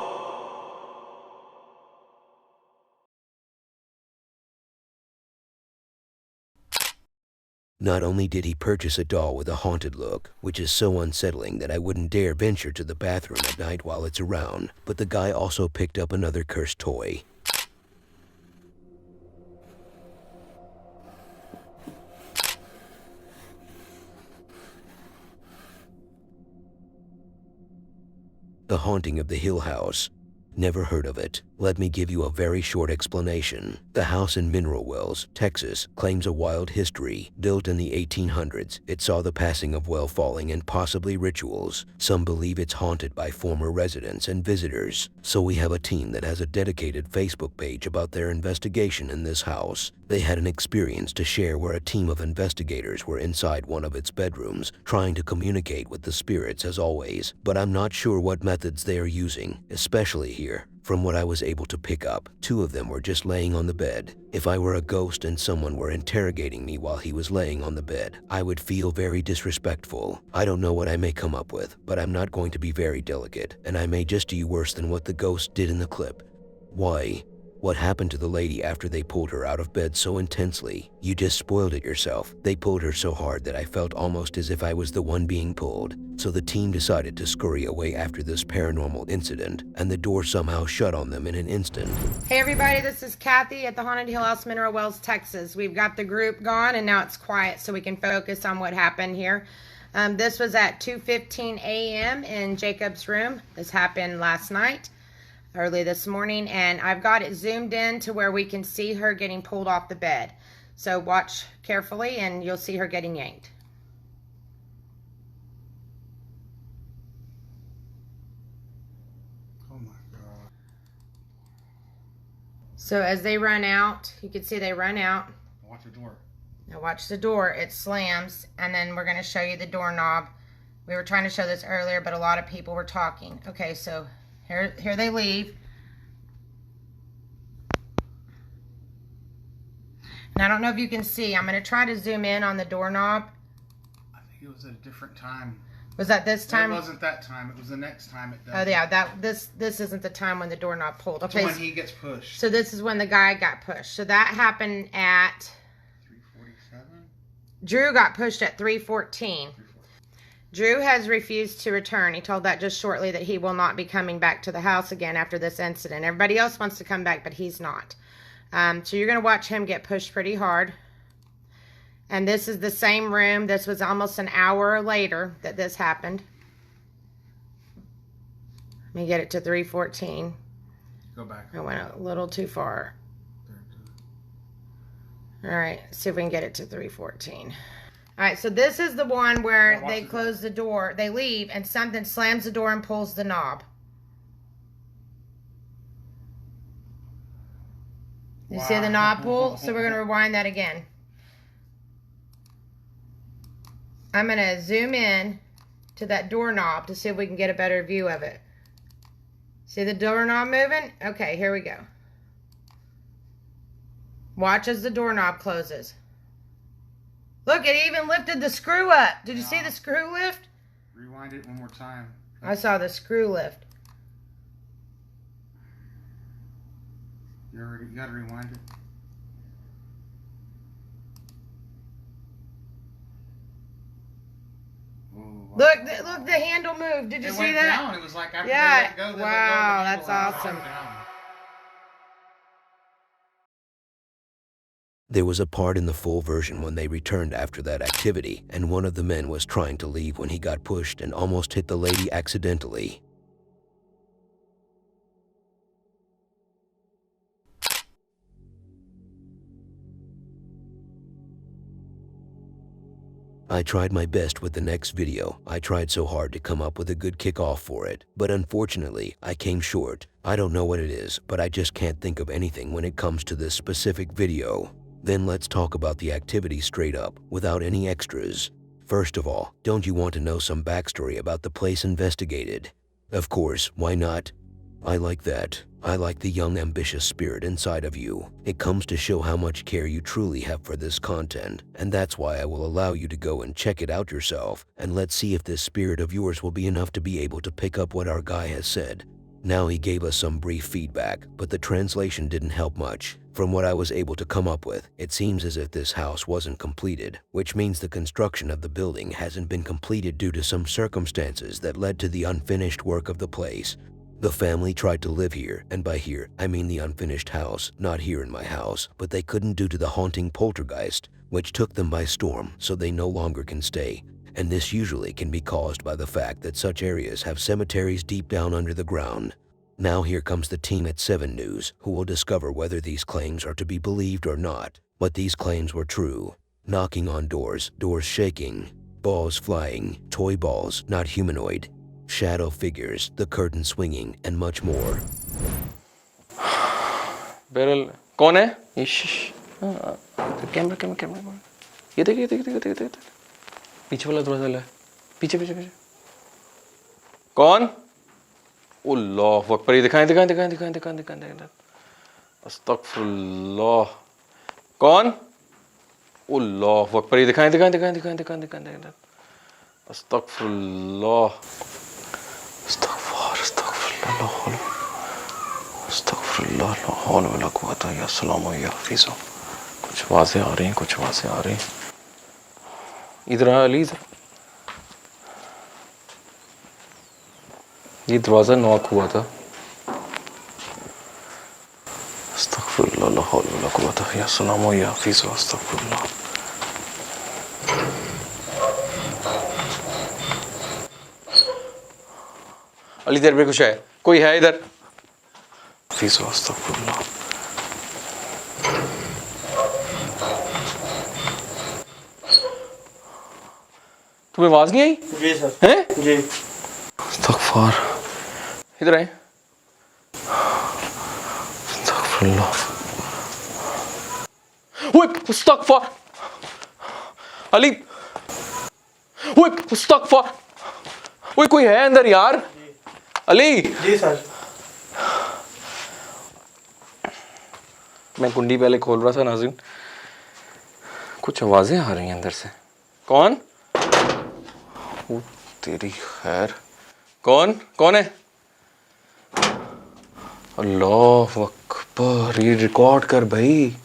Not only did he purchase a doll with a haunted look, which is so unsettling that I wouldn't dare venture to the bathroom at night while it's around, but the guy also picked up another cursed toy. The Haunting of the Hill House. Never heard of it. Let me give you a very short explanation. The house in Mineral Wells, Texas, claims a wild history. Built in the 1800s, it saw the passing of well falling and possibly rituals. Some believe it's haunted by former residents and visitors. So we have a team that has a dedicated Facebook page about their investigation in this house. They had an experience to share where a team of investigators were inside one of its bedrooms, trying to communicate with the spirits as always, but I'm not sure what methods they are using, especially here. From what I was able to pick up, 2 of them were just laying on the bed. If I were a ghost and someone were interrogating me while he was laying on the bed, I would feel very disrespectful. I don't know what I may come up with, but I'm not going to be very delicate, and I may just do worse than what the ghost did in the clip. Why? What happened to the lady after they pulled her out of bed so intensely? You just spoiled it yourself. They pulled her so hard that I felt almost as if I was the one being pulled. So the team decided to scurry away after this paranormal incident, and the door somehow shut on them in an instant. Hey everybody, this is Kathy at the Haunted Hill House, Mineral Wells, Texas. We've got the group gone and now it's quiet so we can focus on what happened here. This was at 2:15 a.m. in Jacob's room. This happened last night. Early this morning, and I've got it zoomed in to where we can see her getting pulled off the bed. So watch carefully and you'll see her getting yanked. Oh my God. So as they run out, you can see they run out. Watch the door. Now watch the door, it slams, and then we're going to show you the doorknob. We were trying to show this earlier, but a lot of people were talking. Okay, so here they leave. And I don't know if you can see. I'm going to try to zoom in on the doorknob. I think it was at a different time. Was that this time? It wasn't that time. It was the next time it does. Oh yeah, this isn't the time when the doorknob pulled. Okay. So when he gets pushed. So this is when the guy got pushed. So that happened at 3:47. Drew got pushed at 3:14. Drew has refused to return. He told that just shortly that he will not be coming back to the house again after this incident. Everybody else wants to come back, but he's not. So you're going to watch him get pushed pretty hard. And this is the same room. This was almost an hour later that this happened. Let me get it to 3:14. Go back. I went a little too far. All right, see if we can get it to 3:14. All right, so this is the one where they close the door. They leave, and something slams the door and pulls the knob. You see the knob pull? So we're going to rewind that again. I'm going to zoom in to that doorknob to see if we can get a better view of it. See the doorknob moving? Okay, here we go. Watch as the doorknob closes. Look, it even lifted the screw up. Did you see the screw lift? Rewind it one more time. I saw the screw lift. You gotta rewind it. Look, the handle moved. Did you see that? Down. It was like after yeah. they let go, Wow, let that's go, awesome. There was a part in the full version when they returned after that activity, and one of the men was trying to leave when he got pushed and almost hit the lady accidentally. I tried my best with the next video. I tried so hard to come up with a good kickoff for it, but unfortunately, I came short. I don't know what it is, but I just can't think of anything when it comes to this specific video. Then let's talk about the activity straight up, without any extras. First of all, don't you want to know some backstory about the place investigated? Of course, why not? I like that. I like the young, ambitious spirit inside of you. It comes to show how much care you truly have for this content, and that's why I will allow you to go and check it out yourself, and let's see if this spirit of yours will be enough to be able to pick up what our guy has said. Now, he gave us some brief feedback, but the translation didn't help much. From what I was able to come up with, it seems as if this house wasn't completed, which means the construction of the building hasn't been completed due to some circumstances that led to the unfinished work of the place. The family tried to live here, and by here, I mean the unfinished house, not here in my house, but they couldn't due to the haunting poltergeist, which took them by storm, so they no longer can stay. And this usually can be caused by the fact that such areas have cemeteries deep down under the ground. Now here comes the team at 7 News, who will discover whether these claims are to be believed or not. But these claims were true. Knocking on doors, doors shaking, balls flying, toy balls, not humanoid, shadow figures, the curtain swinging, and much more. Barrel कौन है? Camera ये देखिए पीछे वाला दरवाजा है, पीछे कौन? अल्लाह अकबर, ये दिखाएं अस्तगफुरुल्लाह। कौन? अल्लाह अकबर, ये दिखाएं अस्तगफुरुल्लाह। अस्तगफुरुल्लाह ला हौल वला कुव्वता इल्ला बिल्लाह या हफीज़ो। कुछ आवाज़ें आ रही हैं, इधर आ अली, इधर। ये दरवाज़ा नॉक हुआ था। अस्तगफुरुल्लाह ला हौल वला कुव्वता इल्ला बिल्लाह या हफीज़ो। अस्तगफुरुल्लाह। अली इधर भी कुछ है, कोई है इधर? हफीज़ो अस्तगफुरुल्लाह। तुम्हें आवाज नहीं आई? जी सर। हैं? जी। अस्तगफार, इधर आए। अस्तगफुरुल्लाह। ओए अस्तगफार। अली, ओए अस्तगफार। ओए कोई है अंदर यार? अली। जी सर। मैं कुंडी पहले खोल रहा था नाज़रीन, कुछ आवाजें आ रही हैं अंदर से। कौन? तेरी खैर, कौन है? अल्लाह अकबर, ये रिकॉर्ड कर भाई।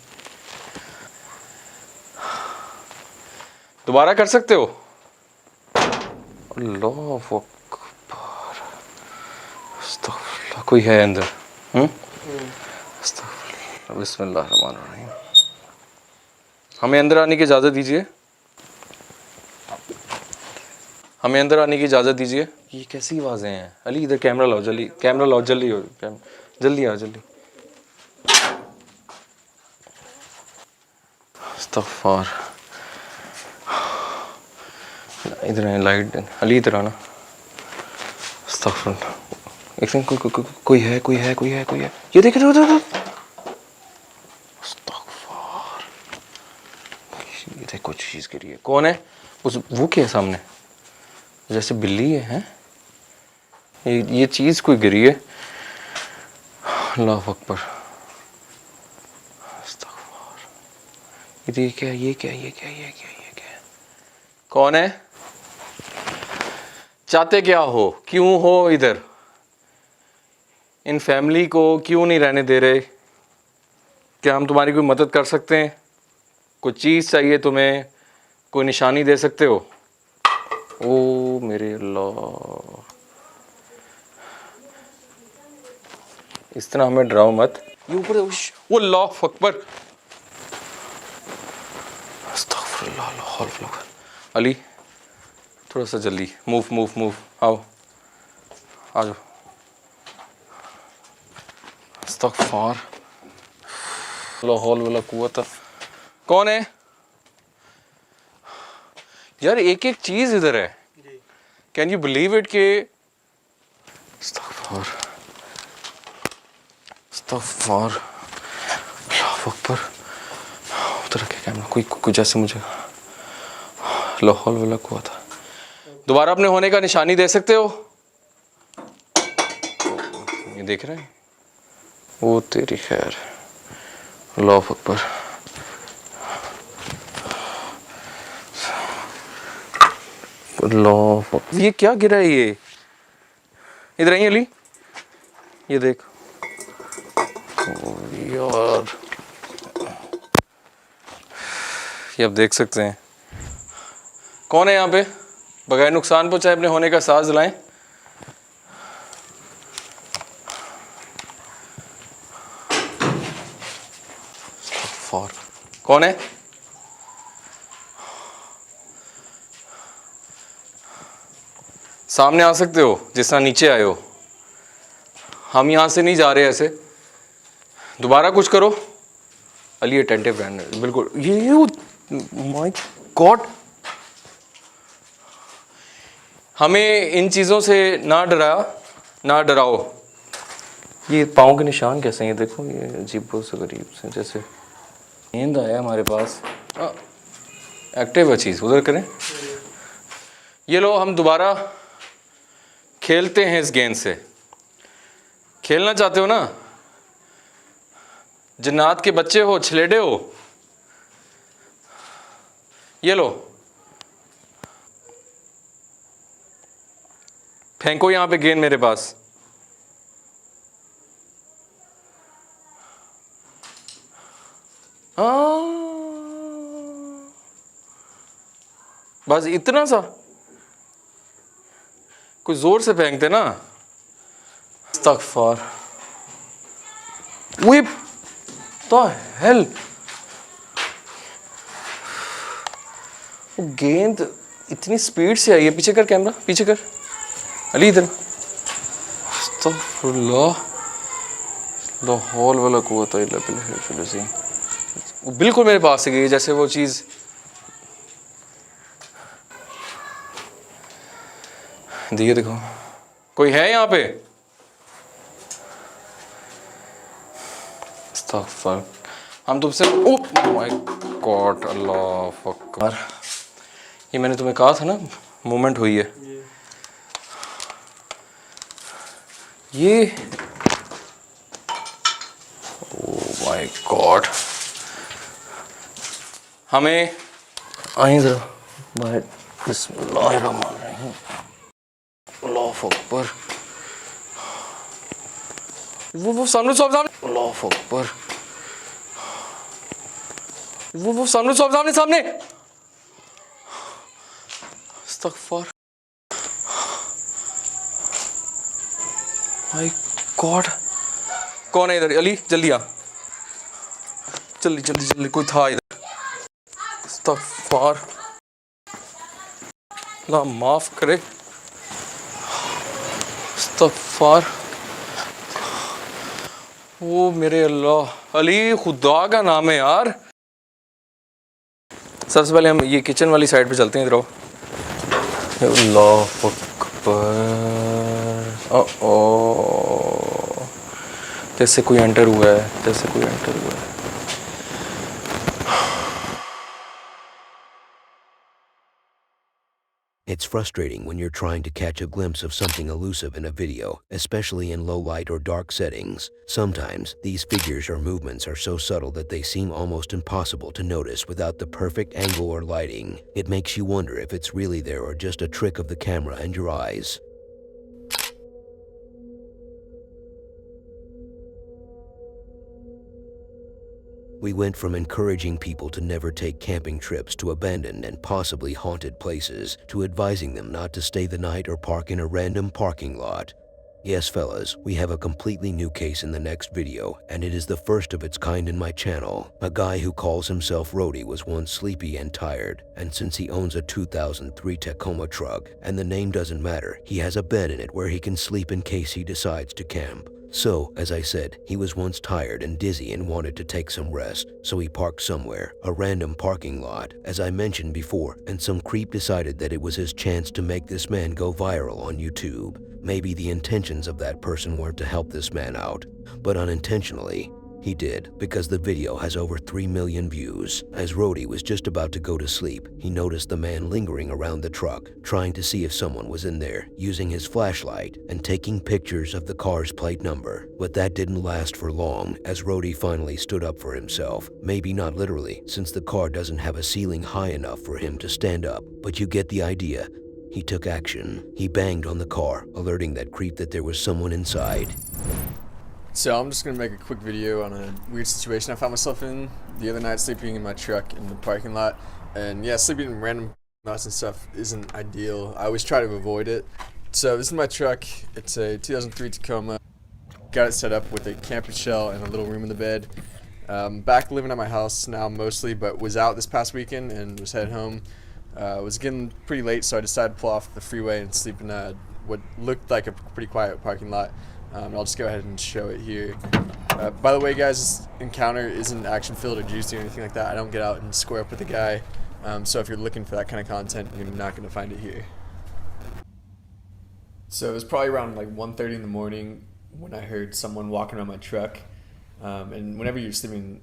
दोबारा कर सकते हो? अल्लाह अकबर, अस्तगफुरुल्लाह। कोई है अंदर? अस्तगफुरुल्लाह, बिस्मिल्लाहिर्रहमानिर्रहीम। हमें अंदर आने की इजाज़त दीजिए, हमें अंदर आने की इजाज़त दीजिए। ये कैसी आवाज़ें हैं? अली इधर कैमरा लाओ जल्दी, कैमरा लाओ जल्दी, जल्दी आओ जल्दी। अस्तगफार, इधर है लाइट। अली इधर आना। अस्तगफुरुल्लाह। एक सेकंड, कोई है। ये देख रहे हो? अस्तगफार, ये देखो चीज़ गिरी है। कौन है? वो क्या है सामने? जैसे बिल्ली है, ये चीज कोई गिरी है। अल्लाह अकबर, ये क्या? कौन है? चाहते क्या हो? क्यों हो इधर? इन फैमिली को क्यों नहीं रहने दे रहे? क्या हम तुम्हारी कोई मदद कर सकते हैं? कोई चीज़ चाहिए तुम्हें? कोई निशानी दे सकते हो? ओ मेरे अल्लाह, इस तरह हमें डराओ मत। ये ऊपर वो अल्लाह अकबर, अली थोड़ा सा जल्दी मूव मूव मूव आओ आ जाओ अस्तगफार ला हौल वला कुव्वत कौन है यार एक एक चीज इधर है कैन यू बिलीव इट के अस्तगफार अस्तगफार अल्लाह अकबर उधर रखे कैमरा कोई जैसे मुझे ला हौल वला कुव्वत दोबारा अपने होने का निशानी दे सकते हो ये देख रहे हैं वो तेरी खैर अल्लाह अकबर अल्लाह ये क्या गिरा है ये इधर आई अली ये देख यार ये आप देख सकते हैं कौन है यहाँ पे बगैर नुकसान पहुंचाए अपने होने का एहसास दिलाएं कौन है सामने आ सकते हो जिस तरह नीचे आए हो हम यहां से नहीं जा रहे ऐसे दोबारा कुछ करो अली अटेंटिव रहना बिल्कुल ये माय गॉड हमें इन चीज़ों से ना डराओ ये पाँव के निशान कैसे हैं ये देखो ये अजीब से गरीब से जैसे नींद आया हमारे पास एक्टिव है चीज़ उधर करें ये लो हम दोबारा खेलते हैं इस गेंद से खेलना चाहते हो ना जन्नात के बच्चे हो छलेडे हो ये लो फेंको यहां पे गेंद मेरे पास बस इतना सा कुछ जोर से फेंकते ना अस्तगफार वे द हेल वो गेंद इतनी स्पीड से आई है पीछे कर कैमरा पीछे कर अली इधर अस्तगफुरुल्लाह ला हौल वला कुव्वता इल्ला बिल्लाह वो बिल्कुल मेरे पास से गई जैसे वो चीज़ दिए देखो कोई है यहाँ पे अस्तगफुर हम तुमसे ओह माय गॉड अल्लाह अकबर ये मैंने तुम्हें कहा था ना मूवमेंट हुई है ये ओह माय गॉड हमें आइए जरा बाहर बिस्मिल्लाहिर्रहमानिर्रहीम अल्लाह अकबर वो सामने अल्लाह अकबर वो सामने अस्तगफुर माय गॉड कौन है इधर अली जल्दी आ जल्दी कोई था इधर अस्तगफुर अल्लाह माफ करे अस्तगफुर वो मेरे अल्लाह अली खुदा का नाम है यार सबसे पहले हम ये किचन वाली साइड पे चलते हैं इधर अल्लाह अकबर जैसे कोई एंटर हुआ है It's frustrating when you're trying to catch a glimpse of something elusive in a video, especially in low light or dark settings. Sometimes, these figures or movements are so subtle that they seem almost impossible to notice without the perfect angle or lighting. It makes you wonder if it's really there or just a trick of the camera and your eyes. We went from encouraging people to never take camping trips to abandoned and possibly haunted places to advising them not to stay the night or park in a random parking lot. Yes fellas, we have a completely new case in the next video, and it is the first of its kind in my channel. A guy who calls himself Rody was once sleepy and tired, and since he owns a 2003 Tacoma truck, and the name doesn't matter, he has a bed in it where he can sleep in case he decides to camp. So, as I said, he was once tired and dizzy and wanted to take some rest, so he parked somewhere, a random parking lot, as I mentioned before, and some creep decided that it was his chance to make this man go viral on YouTube. Maybe the intentions of that person weren't to help this man out, but unintentionally, he did, because the video has over 3 million views. As Rody was just about to go to sleep, he noticed the man lingering around the truck, trying to see if someone was in there, using his flashlight and taking pictures of the car's plate number. But that didn't last for long, as Rody finally stood up for himself. Maybe not literally, since the car doesn't have a ceiling high enough for him to stand up, but you get the idea. He took action. He banged on the car, alerting that creep that there was someone inside. So I'm just going to make a quick video on a weird situation I found myself in the other night, sleeping in my truck in the parking lot. And yeah, sleeping in random lots and stuff isn't ideal. I always try to avoid it. So this is my truck. It's a 2003 Tacoma. Got it set up with a camper shell and a little room in the bed. Back living at my house now mostly, but was out this past weekend and was headed home. It was getting pretty late, so I decided to pull off the freeway and sleep in what looked like a pretty quiet parking lot. I'll just go ahead and show it here. By the way, guys, this encounter isn't action-filled or juicy or anything like that. I don't get out and square up with the guy. So if you're looking for that kind of content, you're not going to find it here. So it was probably around like 1:30 in the morning when I heard someone walking around my truck. And whenever you're sleeping,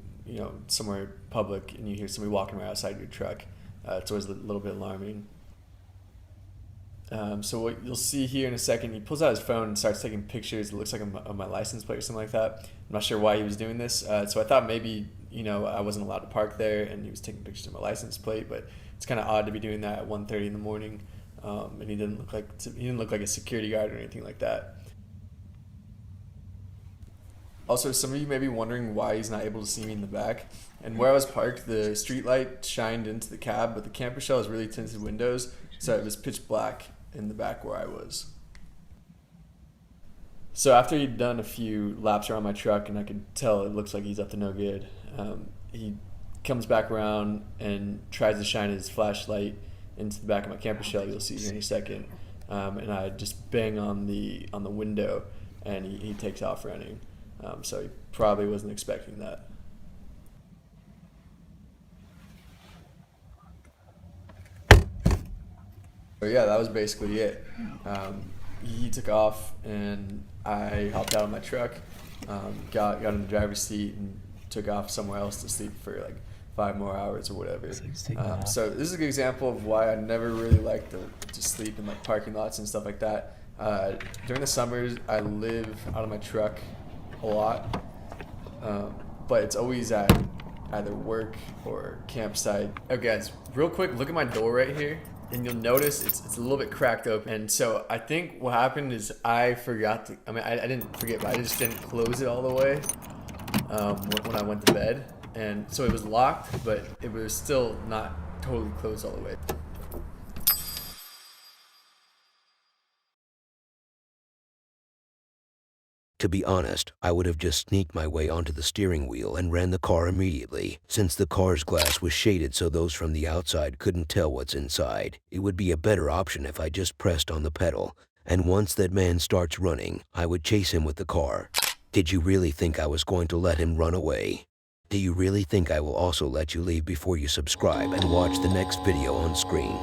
somewhere public and you hear somebody walking around outside your truck, it's always a little bit alarming. So what you'll see here in a second, he pulls out his phone and starts taking pictures. It looks like of my license plate or something like that. I'm not sure why he was doing this. So I thought maybe, I wasn't allowed to park there and he was taking pictures of my license plate, but it's kind of odd to be doing that at 1:30 in the morning. And he didn't look like a security guard or anything like that. Also, some of you may be wondering why he's not able to see me in the back. And where I was parked, the street light shined into the cab, but the camper shell has really tinted windows, so it was pitch black in the back where I was. So after he'd done a few laps around my truck, and I could tell it looks like he's up to no good, he comes back around and tries to shine his flashlight into the back of my camper shell. You'll see here in a second. And I just bang on the window, and he takes off running. So he probably wasn't expecting that. So yeah, that was basically it. He took off and I hopped out of my truck, got in the driver's seat and took off somewhere else to sleep for like 5 more hours or whatever. So this is a good example of why I never really like to sleep in like parking lots and stuff like that. During the summers, I live out of my truck a lot, but it's always at either work or campsite. Okay guys, real quick, look at my door right here. And you'll notice it's a little bit cracked open. And so I think what happened is I forgot to, I didn't forget, but I just didn't close it all the way when I went to bed. And so it was locked, but it was still not totally closed all the way. To be honest, I would have just sneaked my way onto the steering wheel and ran the car immediately. Since the car's glass was shaded so those from the outside couldn't tell what's inside, it would be a better option if I just pressed on the pedal. And once that man starts running, I would chase him with the car. Did you really think I was going to let him run away? Do you really think I will also let you leave before you subscribe and watch the next video on screen?